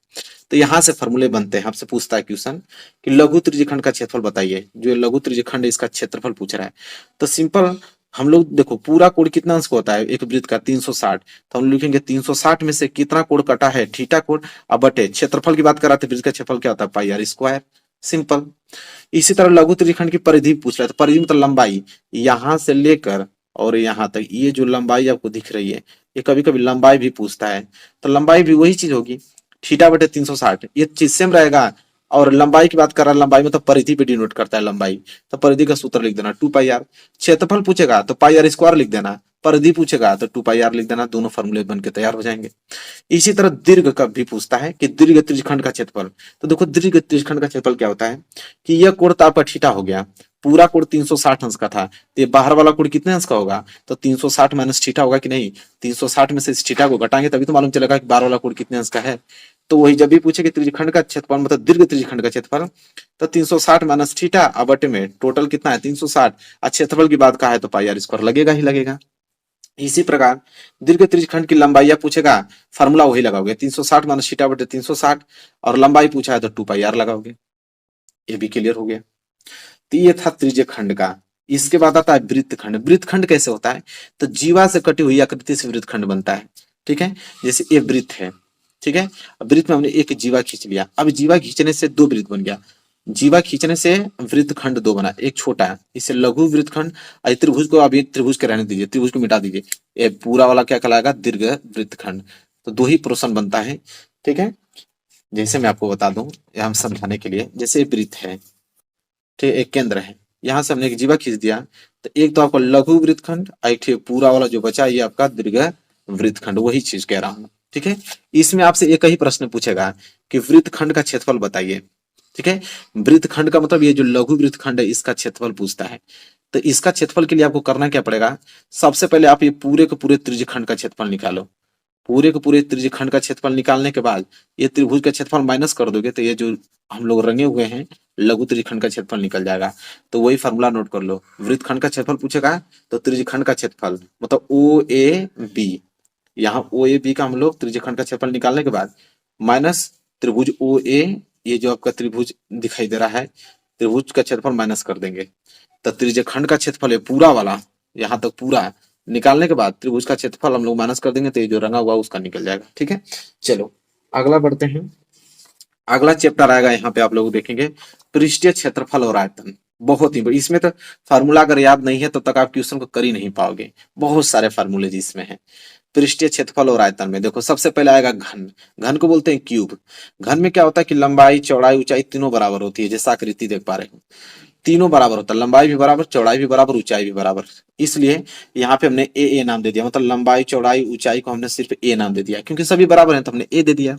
तो यहाँ से फॉर्मूले बनते हैं। आपसे पूछता है क्वेश्चन कि लघु त्रिज्यखंड का क्षेत्रफल बताइए, जो ये लघु त्रिज्यखंड है इसका क्षेत्रफल पूछ रहा है। तो सिंपल हम लोग देखो पूरा कोण कितना अंश का होता है एक वृत्त का 360, तो हम लिखेंगे 360 में से कितना कोण कटा है, थीटा कोण, अब बटे क्षेत्रफल की बात कर रहा था, वृत्त का क्षेत्रफल क्या होता है, पाई आर स्क्वायर, सिंपल। इसी तरह लघु त्रिज्यखंड की परिधि पूछ रहा है, तो परिधि मतलब लंबाई, यहां से लेकर और यहां तक, ये जो लंबाई आपको दिख रही है, ये कभी कभी लंबाई भी पूछता है, तो लंबाई भी वही चीज होगी, थीटा बटे 360, ये चीज सेम रहेगा। और लंबाई की बात कर रहा है, लंबाई मतलब परिधि पे डिनोट करता है लंबाई, तो परिधि का सूत्र लिख देना 2 पाई आर। क्षेत्रफल पूछेगा तो पाई आर स्क्वायर लिख देना, परिधि पूछेगा तो 2 पाई आर लिख देना, दोनों फॉर्मूले बन के तैयार हो जाएंगे। इसी तरह दीर्घ का भी पूछता है कि दीर्घ त्रिज्यखंड का क्षेत्रफल, तो देखो दीर्घ त्रिज्यखंड का क्षेत्रफल क्या होता है कि यह कोण तो आपका थीटा हो गया, पूरा कोण 360 अंश का था, तो ये बाहर वाला कोण कितने अंश का होगा, तो 360 माइनस थीटा होगा कि नहीं, 360 में से इस थीटा को घटाएंगे तभी तो मालूम चलेगा कि बाहर वाला कोण कितने अंश का है। तो वही जब भी पूछे कि त्रिज्यखंड का क्षेत्रफल मतलब दीर्घ त्रिज्यखंड का क्षेत्रफल, तो 360 माइनस थीटा अब बटे में टोटल कितना है 360, क्षेत्रफल की बात कहा है तो पाई आर स्क्वायर लगेगा ही लगेगा। इसी प्रकार दीर्घ त्रिज्यखंड की लंबाई पूछेगा, फार्मूला वही लगाओगे 360 माइनस थीटा बटे 360, और लंबाई पूछा है तो 2 पाई आर लगाओगे, ये भी क्लियर हो गया। तो ये था त्रिज्यखंड का। इसके बाद आता है वृत्तखंड। वृत्तखंड कैसे होता है, तो जीवा से कटी हुई आकृति से वृत्तखंड बनता है, ठीक है। जैसे ये वृत्त है, ठीक है, अब वृत्त में हमने एक जीवा खींच लिया, अब जीवा खींचने से दो वृत्त बन गया, जीवा खींचने से वृत्तखंड दो बना, एक छोटा है इसे लघु वृत्तखंड, और त्रिभुज को अभी त्रिभुज के रहने दीजिए, त्रिभुज को मिटा दीजिए, ये पूरा वाला क्या कहलाएगा, दीर्घ वृत्तखंड। तो दो ही पोर्शन बनता है, ठीक है। जैसे मैं आपको बता दूं हम समझाने के लिए, जैसे एक वृत्त है, ठीक, एक केंद्र है, यहाँ से हमने एक जीवा खींच दिया, तो एक तो आपका लघु वृत्तखंड, एक पूरा वाला जो बचा ये आपका दीर्घ वृत्तखंड, वही चीज कह रहा हूँ, ठीक है। इसमें आपसे एक ही प्रश्न पूछेगा कि वृत्तखंड का क्षेत्रफल बताइए, ठीक है। वृत्तखंड का मतलब ये जो लघु वृत्तखंड है इसका क्षेत्रफल पूछता है। तो इसका क्षेत्रफल के लिए आपको करना क्या पड़ेगा, सबसे पहले आप ये पूरे के पूरे त्रिज्यखंड का क्षेत्रफल निकालो, पूरे के पूरे त्रिज्यखंड का क्षेत्रफल निकालने के बाद ये त्रिभुज का क्षेत्रफल माइनस कर दोगे तो ये जो हम लोग रंगे हुए हैं लघु त्रिज्यखंड का क्षेत्रफल निकल जाएगा। तो वही फार्मूला नोट कर लो, वृत्तखंड का क्षेत्रफल पूछेगा तो त्रिज्यखंड का क्षेत्रफल मतलब ओ ए बी, यहाँ ओ ए बी का हम लोग त्रिज्यखंड का क्षेत्रफल निकालने के बाद माइनस त्रिभुज ओ ए, ये जो आपका त्रिभुज दिखाई दे रहा है त्रिभुज का क्षेत्रफल माइनस कर देंगे, तो त्रिज्यखंड का क्षेत्रफल है पूरा वाला, यहाँ तक पूरा निकालने के बाद त्रिभुज का क्षेत्रफल हम लोग माइनस कर देंगे, तो ये जो रंगा हुआ उसका निकल जाएगा, ठीक है। चलो अगला बढ़ते हैं। अगला चैप्टर आएगा, यहाँ पे आप लोग देखेंगे पृष्ठीय क्षेत्रफल और आयतन। बहुत ही इसमें तो फार्मूला अगर याद नहीं है तब तक आप क्वेश्चन को कर ही नहीं पाओगे, बहुत सारे फार्मूले जिसमें है। पृष्ठीय क्षेत्रफल और आयतन में देखो सबसे पहले आएगा घन, घन को बोलते हैं क्यूब। घन में क्या होता है कि लंबाई चौड़ाई ऊंचाई तीनों बराबर होती है, जैसा आकृति देख पा रहे हो तीनों बराबर होता है, लंबाई भी बराबर, चौड़ाई भी बराबर, ऊंचाई भी बराबर, इसलिए यहाँ पे हमने ए नाम दे दिया, मतलब लंबाई चौड़ाई ऊंचाई को हमने सिर्फ ए नाम दे दिया, क्योंकि सभी बराबर हैं तो हमने ए दे दिया।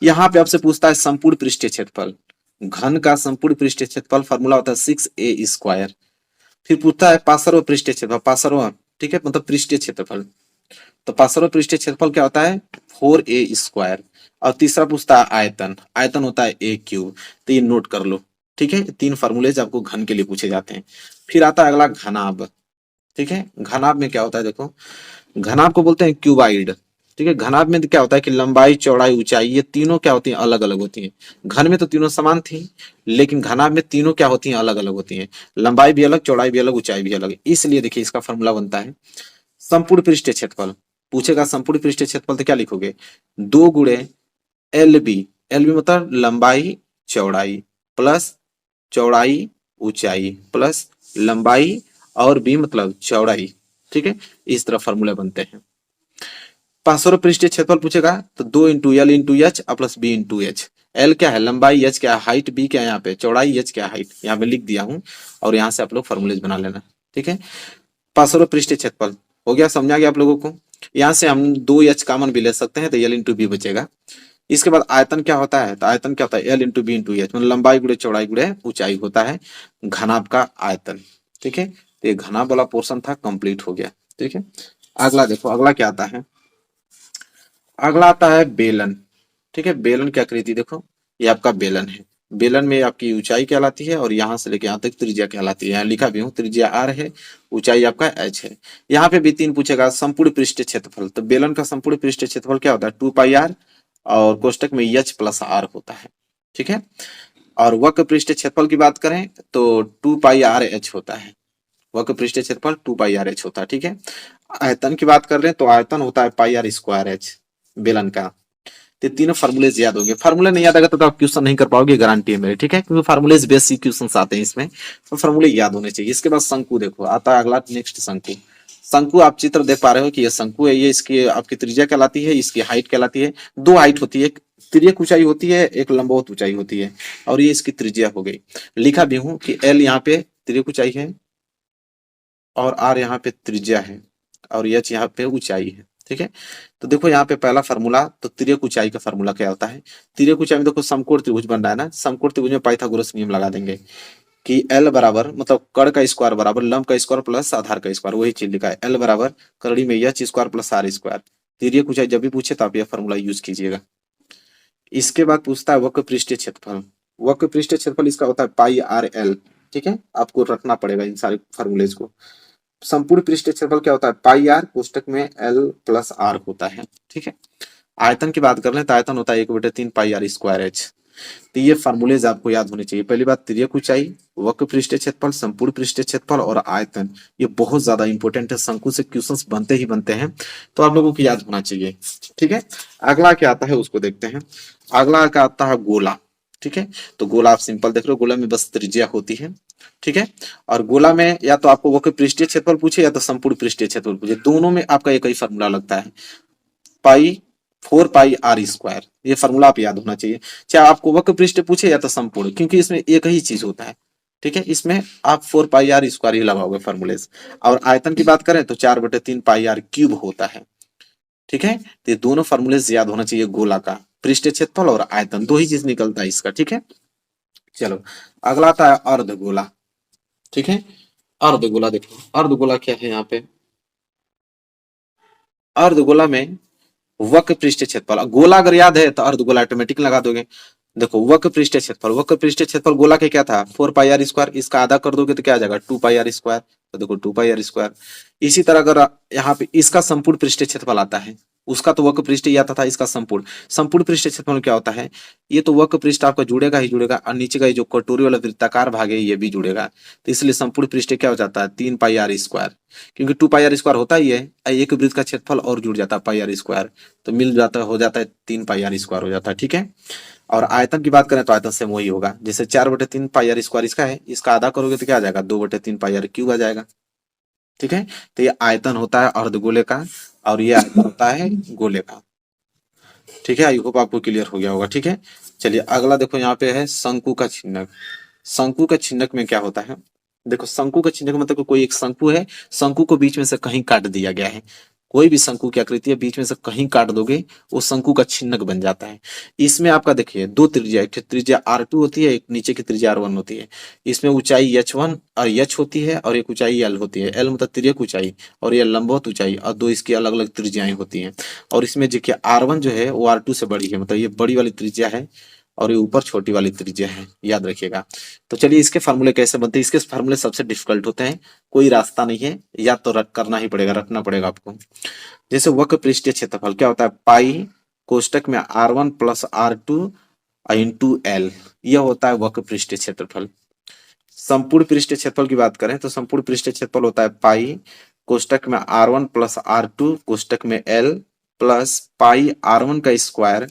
यहाँ पे आपसे पूछता है संपूर्ण पृष्ठीय क्षेत्रफल, घन का संपूर्ण पृष्ठीय क्षेत्रफल फॉर्मूला होता है 6a स्क्वायर। फिर पूछता है पार्श्व पृष्ठीय क्षेत्रफल, पार्श्व, ठीक है, मतलब पृष्ठीय क्षेत्रफल, तो पार्श्व पृष्ठीय क्षेत्रफल क्या होता है 4a स्क्वायर। और तीसरा पूछता है आयतन, आयतन होता है a क्यूब, तो ये नोट कर लो, ठीक है। तीन फार्मूलेज आपको घन के लिए पूछे जाते हैं। फिर आता है अगला घनाभ, ठीक है। घनाभ में क्या होता है देखो, घनाभ को बोलते हैं क्यूबाइड, ठीक है। घनाभ में क्या होता है कि लंबाई चौड़ाई ऊंचाई ये तीनों क्या होती हैं, अलग अलग होती हैं। घन में तो तीनों समान थी, लेकिन घनाभ में तीनों क्या होती हैं, अलग अलग होती हैं, लंबाई भी अलग, चौड़ाई भी अलग, ऊंचाई भी अलग। इसलिए देखिए इसका फॉर्मूला बनता है संपूर्ण पृष्ठीय क्षेत्रफल। पूछेगा संपूर्ण पृष्ठीय क्षेत्रफल तो क्या लिखोगे, 2 गुणे एल बी, एल बी मतलब लंबाई चौड़ाई प्लस चौड़ाई ऊंचाई प्लस लंबाई और बी मतलब चौड़ाई, ठीक है। इस तरह फॉर्मूले बनते हैं। पार्श्व पृष्ठीय क्षेत्रफल पूछेगा तो 2 into L into H plus B into H. L क्या है लंबाई, एच क्या है हाइट, बी क्या है यहाँ पे चौड़ाई, एच क्या है हाइट, यहाँ पे लिख दिया हूँ और यहाँ से आप लोग फॉर्मूलेज बना लेना, ठीक है। पार्श्व पृष्ठीय क्षेत्रफल हो गया, समझा गया आप लोगों को। यहाँ से हम 2 एच कॉमन भी ले सकते हैं तो एल इंटू बी बचेगा। इसके बाद आयतन क्या होता है, तो आयतन क्या होता है L into B into H, मतलब लंबाई गुड़े चौड़ाई गुड़े ऊंचाई होता है घनाभ का आयतन, ठीक है। तो ये घनाभ वाला पोर्शन था, कंप्लीट हो गया, ठीक है। अगला देखो, अगला क्या आता है, अगला आता है बेलन। ठीक है, बेलन की आकृति देखो, ये आपका बेलन है। बेलन में आपकी ऊंचाई कहलाती है और यहाँ से लेके यहाँ तक त्रिज्या कहलाती है। यहाँ लिखा भी हूँ, त्रिज्या आर है, ऊंचाई आपका एच है। यहाँ पे भी तीन पूछेगा, संपूर्ण पृष्ठीय क्षेत्रफल। तो बेलन का संपूर्ण पृष्ठीय क्षेत्रफल क्या होता है? 2 पाई आर, और कोष्टक में एच प्लस आर होता है। ठीक है, और वक्र पृष्ठीय क्षेत्रफल की बात करें तो 2 पाई आर एच होता है। वक्र पृष्ठीय क्षेत्रफल 2 पाई आर एच होता है। ठीक है, आयतन की बात कर रहे हैं तो आयतन होता है पाई आर स्क्वायर एच बेलन का। तो तीनों फार्मूले याद होंगे। फार्मूले नहीं याद आएगा तो आप क्वेश्चन नहीं कर पाओगे, गारंटी है मेरी। ठीक है, क्योंकि फार्मूले बेसिक क्वेश्चन आते हैं इसमें, तो फार्मूले याद होने चाहिए। इसके बाद शंकु देखो, आता है अगला नेक्स्ट शंकु। शंकु आप चित्र देख पा रहे हो कि ये शंकु है, ये इसकी आपकी त्रिज्या कहलाती है, इसकी हाइट कहलाती है। दो हाइट होती है, एक तिर्यक ऊंचाई होती है, एक लंबवत ऊंचाई होती है, और ये इसकी त्रिज्या हो गई। लिखा भी हूं कि एल यहाँ पे तिर्यक ऊंचाई है और आर यहाँ पे त्रिज्या है और एच यहाँ पे ऊंचाई है। ठीक है, तो देखो यहाँ पे पहला फार्मूला, तो तिर्यक ऊंचाई का फार्मूला क्या होता है? तिर्यक ऊंचाई में देखो समकोण त्रिभुज बन रहा है ना, समकोण त्रिभुज में पाइथागोरस नियम लगा देंगे कि एल बराबर, मतलब कर्ण का स्क्वायर बराबर लंब का स्क्वायर प्लस आधार का स्क्वायर, वही चीज लिखा है। एल बराबर करड़ी में h square plus r square. तिर्यक ऊंचाई जब भी पूछे तो आप यह फार्मूला यूज कीजिएगा। इसके बाद पूछता है वक्र पृष्ठीय क्षेत्रफल। वक्र पृष्ठीय क्षेत्रफल इसका होता है पाई आर एल। ठीक है, आपको रखना पड़ेगा इन सारे फार्मूलेज को। संपूर्ण पृष्ठीय क्षेत्रफल क्या होता है? पाई आर कोष्टक में एल प्लस आर होता है। ठीक है, आयतन की बात कर लें तो आयतन होता है 1/3 पाई आर स्क्वायर एच। तो ये फार्मूलेज आपको याद होने चाहिए। पहली बात तिर्यक ऊंचाई, वक्र पृष्ठीय क्षेत्रफल, संपूर्ण पृष्ठीय क्षेत्रफल और आयतन, ये बहुत ज्यादा इंपॉर्टेंट है। शंकु से क्वेश्चंस बनते ही बनते हैं, तो आप लोगों को याद होना चाहिए। ठीक है, अगला क्या आता है उसको देखते हैं। अगला क्या आता है? गोला। ठीक है, तो गोला आप सिंपल देख रहे हो, गोला में बस त्रिज्या होती है। ठीक है, और गोला में या तो आपको वक्र पृष्ठीय क्षेत्रफल पूछे या तो संपूर्ण पृष्ठीय क्षेत्रफल पूछे, दोनों में आपका एक ही फार्मूला लगता है, पाई 4 पाई आर स्क्वायर। ये फार्मूला आप याद होना चाहिए, चाहे आपको वक्र पृष्ठ पूछे या तो संपूर्ण, क्योंकि इसमें एक ही चीज होता है। ठीक है, इसमें आप 4 पाई आर स्क्वायर ही लगाओगे फार्मूले से। और आयतन की बात करें तो 4/3 पाई आर क्यूब होता है। ठीक है, तो ये दोनों फार्मूले याद होना चाहिए। गोला का पृष्ठीय क्षेत्रफल और आयतन, दो ही चीज निकलता है इसका। ठीक है, चलो अगला आता है अर्धगोला। ठीक है, अर्धगोला देखो, अर्धगोला क्या है यहाँ पे? अर्धगोला में वक्र पृष्ठीय क्षेत्रफल, गोला अगर याद है तो अर्धगोला ऑटोमेटिक लगा दोगे। देखो वक्र पृष्ठीय क्षेत्रफल, वक्र पृष्ठीय क्षेत्रफल गोला के क्या था? 4 पाई आर स्क्वायर। इसका आधा कर दोगे तो क्या आ जाएगा? 2 पाई आर स्क्वायर। तो देखो 2 पाई आर स्क्वायर। इसी तरह अगर यहाँ पे इसका संपूर्ण पृष्ठीय क्षेत्रफल आता है, उसका तो वक्र पृष्ठ आता था, इसका संपूर्ण, संपूर्ण पृष्ठीय क्षेत्रफल क्या होता है? ये तो वक्र पृष्ठ आपका जुड़ेगा ही जुड़ेगा, और नीचे का ये जो कटोरी वाला वृत्ताकार भाग है ये भी जुड़ेगा। तो इसलिए संपूर्ण पृष्ठ क्या हो जाता है? 3 पाई आर स्क्वायर, क्योंकि 2 पाई आर स्क्वायर होता ही है, एक वृत्त का क्षेत्रफल और जुड़ जाता है पाई आर स्क्वायर, तो मिल जाता हो जाता है 3 पाई आर स्क्वायर हो जाता है। ठीक है, और आयतन की बात करें तो आयतन से वही होगा, जैसे 4/3 पाई आर स्क्वायर इसका है, इसका आधा करोगे तो क्या आ जाएगा? 2/3 पाई आर क्यूब आ जाएगा। ठीक है, तो ये आयतन होता है अर्धगोले का और ये आयतन होता है गोले का। ठीक है, आई होप आपको क्लियर हो गया होगा। ठीक है, चलिए अगला देखो, यहाँ पे है शंकु का छिन्नक। शंकु का छिन्नक में क्या होता है? देखो शंकु का छिन्नक मतलब कोई एक शंकु है, शंकु को बीच में से कहीं काट दिया गया है। कोई भी शंकु की आकृति है, बीच में से कहीं काट दोगे वो शंकु का छिन्नक बन जाता है। इसमें आपका देखिए दो त्रिज्या, एक त्रिज्या R2 होती है, एक नीचे की त्रिज्या R1 होती है। इसमें ऊंचाई H1 और H होती है और एक ऊंचाई L होती है। L मतलब तिर्यक ऊंचाई और ये लंबवत ऊंचाई, और दो इसकी अलग अलग त्रिज्याएं होती हैं। और इसमें देखिए R1 जो है वो R2 से बड़ी है, मतलब ये बड़ी वाली त्रिज्या है और ये ऊपर छोटी वाली त्रिज्या है, याद रखिएगा। तो चलिए इसके फार्मूले कैसे बनते हैं? इसके फार्मूले सबसे डिफिकल्ट होते हैं, कोई रास्ता नहीं है, याद तो करना ही पड़ेगा, रखना पड़ेगा आपको। जैसे वक्र पृष्ठीय क्षेत्रफल क्या होता है? पाई कोष्टक में R1 plus R2 into L, यह होता है वक्र पृष्ठीय क्षेत्रफल। संपूर्ण पृष्ठीय क्षेत्रफल की बात करें तो संपूर्ण पृष्ठीय क्षेत्रफल होता है पाई कोष्टक में R1 प्लस R2 कोष्टक में L प्लस पाई R1 का स्क्वायर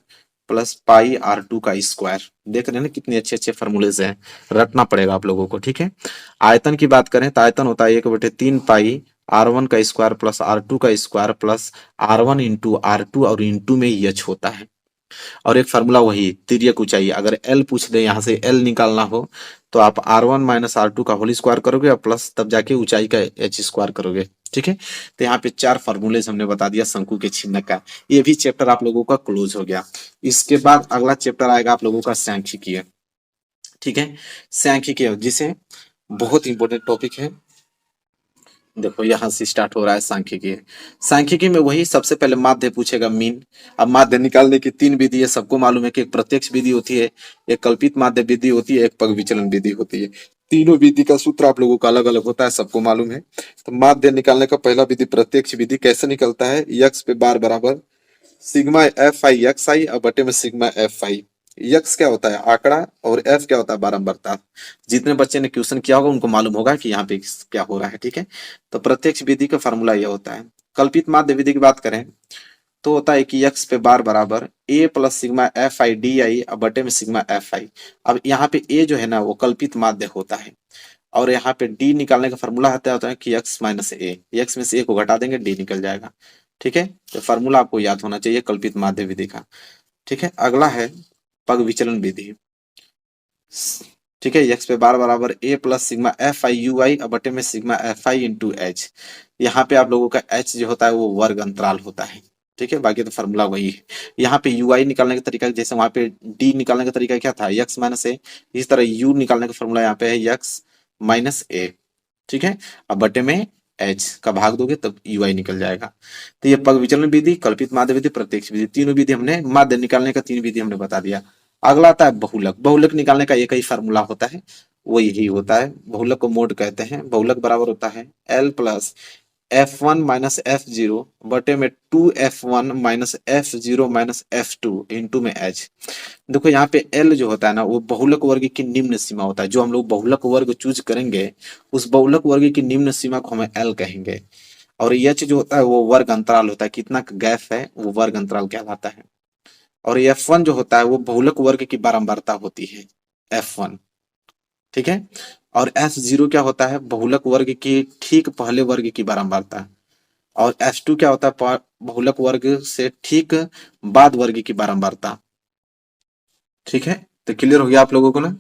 प्लस पाई R2 का स्क्वायर। देख रहे हैं ना कितने अच्छे अच्छे फार्मूलेज हैं, रटना पड़ेगा आप लोगों को। ठीक है, आयतन की बात करें तो आयतन होता है 1/3 पाई R1 का स्क्वायर प्लस R2 का square plus R1 into R2 और इंटू में H होता है। और एक फार्मूला वही तिर्यक ऊंचाई, अगर एल पूछ दे यहाँ से एल निकालना हो तो आप R1 माइनस R2 का होल स्क्वायर करोगे और प्लस तब जाके ऊंचाई का H स्क्वायर करोगे। ठीक है, तो यहाँ पे 4 फार्मूलेज हमने बता दिया शंकु के छिन्नक का। ये भी चैप्टर आप लोगों का क्लोज हो गया। इसके बाद अगला चैप्टर आएगा आप लोगों का सांख्यिकीय। ठीक है, सांख्यिकीय जिसे बहुत इंपॉर्टेंट टॉपिक है, देखो यहाँ से स्टार्ट हो रहा है सांख्यिकी। सांख्यिकी में वही सबसे पहले माध्य पूछेगा, मीन। अब माध्य निकालने की तीन विधि है, सबको मालूम है कि एक प्रत्यक्ष विधि होती है, एक कल्पित माध्य विधि होती है, एक पग विचलन विधि होती है। तीनों विधि का सूत्र आप लोगों का अलग अलग होता है, सबको मालूम है। तो माध्य निकालने का पहला विधि प्रत्यक्ष विधि। कैसे निकलता है? यक्स पे बार बराबर सिग्मा एफ आई एक्स आई और बटे में सिग्मा एफ आई। यक्स क्या होता है? आंकड़ा, और एफ क्या होता है? बारंबारता। जितने बच्चे ने क्वेश्चन किया होगा उनको मालूम होगा कि यहाँ पे क्या हो रहा है, ठीक है। तो प्रत्यक्ष विधि का फॉर्मूला यह होता है। कल्पित माध्य विधि की बात करें तो होता है कि यक्स पे बार बराबर a plus sigma f i d i और बटे में सिग्मा एफ आई। अब यहाँ पे ए जो है ना वो कल्पित माध्य होता है, और यहाँ पे डी निकालने का फॉर्मूला होता है कि एक्स माइनस ए। एक्स में से ए को घटा देंगे, डी निकल जाएगा, ठीक है। तो फॉर्मूला आपको याद होना चाहिए कल्पित माध्य विधि का, ठीक है। अगला है पग विचलन विधि, ठीक है। एक्स पे बार बराबर a plus sigma f i u i और बटे में sigma f i into h. यहाँ पे आप लोगों का एच जो होता है वो वर्ग अंतराल होता है, ठीक है। बाकी तो फॉर्मूला वही है। यहाँ पे यू आई निकालने का तरीका जैसे वहां पे डी निकालने का तरीका क्या था? एक्स माइनस ए। इस तरह यू निकालने का फॉर्मूला यहाँ पे है एक्स माइनस ए, ठीक है। अब बटे में एच का भाग दोगे तब यू आई निकल जाएगा। तो ये पग विचलन विधि, कल्पित माध्य विधि, प्रत्यक्ष विधि, तीनों विधि हमने माध्य निकालने का तीन विधि हमने बता दिया। अगला आता है बहुलक। बहुलक निकालने का एक ही फार्मूला होता है, वो यही होता है। बहुलक को मोड कहते हैं। बहुलक बराबर होता है L plus F one minus F zero बटे में two F one minus F zero minus F two into में एच। देखो यहाँ पे एल जो होता है ना वो बहुलक वर्ग की निम्न सीमा होता है। जो हम लोग बहुलक वर्ग चूज करेंगे उस बहुलक वर्ग की निम्न सीमा को हमें एल कहेंगे। और एच जो होता है वो वर्ग अंतराल होता है, कितना गैप है वो वर्ग अंतराल कहलाता है। और एफ वन जो होता है वो बहुलक वर्ग की बारंबारता होती है, एफ वन, ठीक है। और एफ जीरो क्या होता है? बहुलक वर्ग की ठीक पहले वर्ग की बारंबारता। और एफ टू क्या होता है? बहुलक वर्ग से ठीक बाद वर्ग की बारंबारता, ठीक है। तो क्लियर हो गया आप लोगों को ना?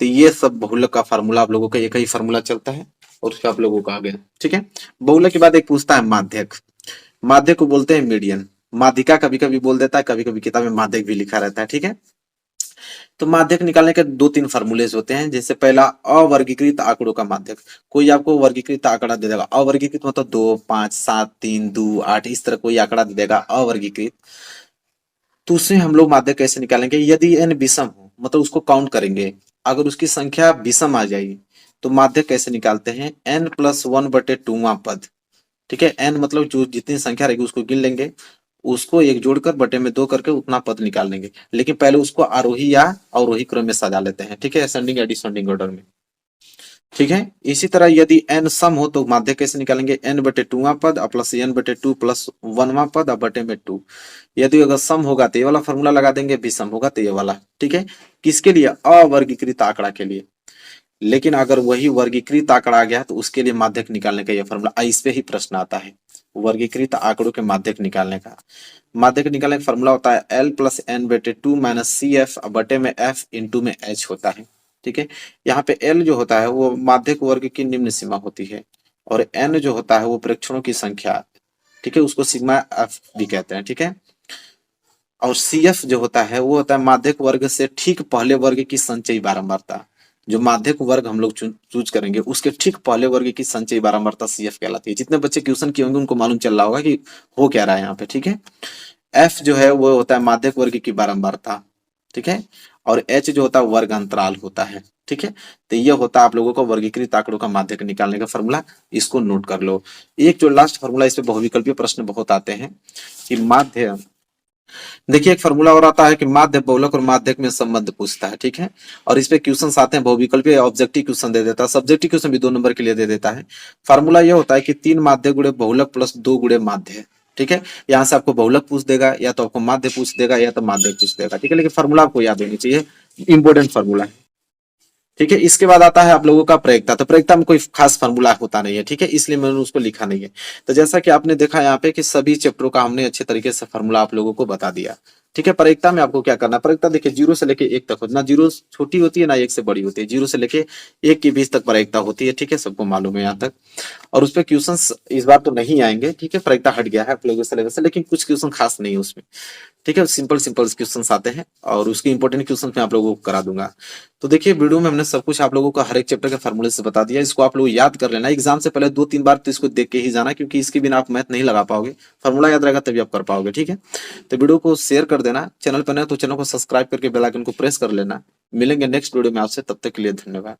तो ये सब बहुलक का फार्मूला आप लोगों का एक ही फार्मूला चलता है और उसका आप लोगों को आ गया, ठीक है। बहुलक के बाद एक पूछता है माध्यक। माध्यक को बोलते हैं मीडियन। माध्यिका कभी कभी बोल देता है, कभी कभी किताब में माध्यक भी लिखा रहता है, ठीक है। तो माध्यक निकालने के दो तीन फार्मूलेज होते हैं। जैसे पहला अवर्गीकृत आंकड़ों का माध्यक। कोई आपको वर्गीकृत आंकड़ा दे देगा, अवर्गीकृत मतलब 2, 5, 7, 3, 2, 8 इस तरह कोई आंकड़ा दे देगा अवर्गीकृत। तो उसमें हम लोग माध्यक कैसे निकालेंगे? यदि n विषम हो मतलब उसको काउंट करेंगे, अगर उसकी संख्या विषम आ जाएगी तो माध्यक कैसे निकालते हैं? n प्लस वन बटे टूवां पद, ठीक है। n मतलब जो जितनी संख्या रहेगी उसको गिन लेंगे, उसको एक जोड़कर बटे में 2 करके उतना पद निकाल लेंगे। लेकिन पहले उसको आरोही या अवरोही क्रम में सजा लेते हैं, ठीक है, असेंडिंग या डिसेंडिंग ऑर्डर में, ठीक है। इसी तरह यदि n सम हो तो माध्यक कैसे निकालेंगे? n बटे टूवां पद प्लस n बटे 2 प्लस वनवां पद बटे में 2। यदि अगर सम होगा तो ये वाला फॉर्मूला लगा देंगे, विषम होगा तो ये वाला, ठीक है। किसके लिए? अवर्गीकृत आंकड़ा के लिए। लेकिन अगर वही वर्गीकृत आंकड़ा आ गया तो उसके लिए माध्यक निकालने का यह फॉर्मूला, इस पे ही प्रश्न आता है वर्गीकृत आंकड़ों के माध्यक निकालने का। माध्यक निकालने का फॉर्मूला होता है एल प्लस एन बटे 2 माइनस सी एफ बटे में एफ इंटू में एच होता है, ठीक है। यहाँ पे एल जो होता है वो माध्यक वर्ग की निम्न सीमा होती है, और एन जो होता है वो प्रेक्षणों की संख्या, ठीक है, उसको सिग्मा एफ भी कहते हैं, ठीक है। और सी एफ जो होता है वो होता है माध्यक वर्ग से ठीक पहले वर्ग की संचयी बारंबारता। जो माध्यक वर्ग हम लोग चूज करेंगे उसके ठीक पहले वर्ग की संचयी बारंबारता सी एफ कहलाती है। जितने बच्चे क्वेश्चन किए होंगे उनको मालूम चल रहा होगा कि हो क्या रहा है यहाँ पे, ठीक है। एफ जो है वो होता है माध्यक वर्ग की बारंबारता, ठीक है। और एच जो होता है वर्ग अंतराल होता है, ठीक है। तो ये होता है आप लोगों को वर्गीकृत आंकड़ों का माध्यक निकालने का फॉर्मूला, इसको नोट कर लो। एक जो लास्ट फॉर्मूला, इस पे बहुविकल्पीय प्रश्न बहुत आते हैं कि माध्य, देखिए एक फॉर्मूला और आता है कि माध्य बहुलक और माध्यक में संबंध पूछता है, ठीक है। और इस पे क्वेश्चन आते हैं बहुविकल्पीय, ऑब्जेक्टिव क्वेश्चन दे देता है, सब्जेक्टिव क्वेश्चन भी 2 नंबर के लिए दे देता है। फॉर्मूला ये होता है कि 3 माध्य गुणे बहुलक प्लस 2 गुणे माध्य, ठीक है। यहाँ से आपको बहुलक पूछ देगा, या तो आपको माध्य पूछ देगा, या तो माध्यक पूछ देगा, ठीक है। लेकिन फॉर्मूला आपको याद होनी चाहिए, इंपॉर्टेंट फॉर्मूला है, ठीक है। इसके बाद आता है आप लोगों का प्रयोक्ता। तो प्रयोक्ता में कोई खास फॉर्मूला होता नहीं है, ठीक है, इसलिए मैंने उसको लिखा नहीं है। तो जैसा कि आपने देखा यहाँ पे कि सभी चैप्टरों का हमने अच्छे तरीके से फॉर्मूला आप लोगों को बता दिया, ठीक है। प्रायिकता में आपको क्या करना है, प्रायिकता देखिए 0 से लेके 1 तक होती है, ना 0 छोटी होती है ना 1 से बड़ी होती है, 0 से लेके 1 के बीच तक प्रायिकता होती है, ठीक है, सबको मालूम है यहाँ तक। और उसपे क्वेश्चंस इस बार तो नहीं आएंगे, ठीक है, प्रायिकता हट गया है आप लोगों के सिलेबस से, लेकिन कुछ क्वेश्चन खास नहीं है उसमें, ठीक है, सिंपल सिंपल क्वेश्चन आते हैं और उसके इंपॉर्टेंट क्वेश्चन मैं आप लोगों को करा दूंगा। तो देखिए वीडियो में हमने सब कुछ आप लोगों को हर एक चैप्टर के फार्मूले से बता दिया, इसको आप लोग याद कर लेना, एग्जाम से पहले 2-3 बार तो इसको देख के ही जाना, क्योंकि इसके बिना आप मैथ नहीं लगा पाओगे, फार्मूला याद रहेगा तभी आप कर पाओगे, ठीक है। तो वीडियो को शेयर कर देना, चैनल पर नए तो चैनल को सब्सक्राइब करके बेल आइकन को प्रेस कर लेना। मिलेंगे नेक्स्ट वीडियो में आपसे, तब तक के लिए धन्यवाद।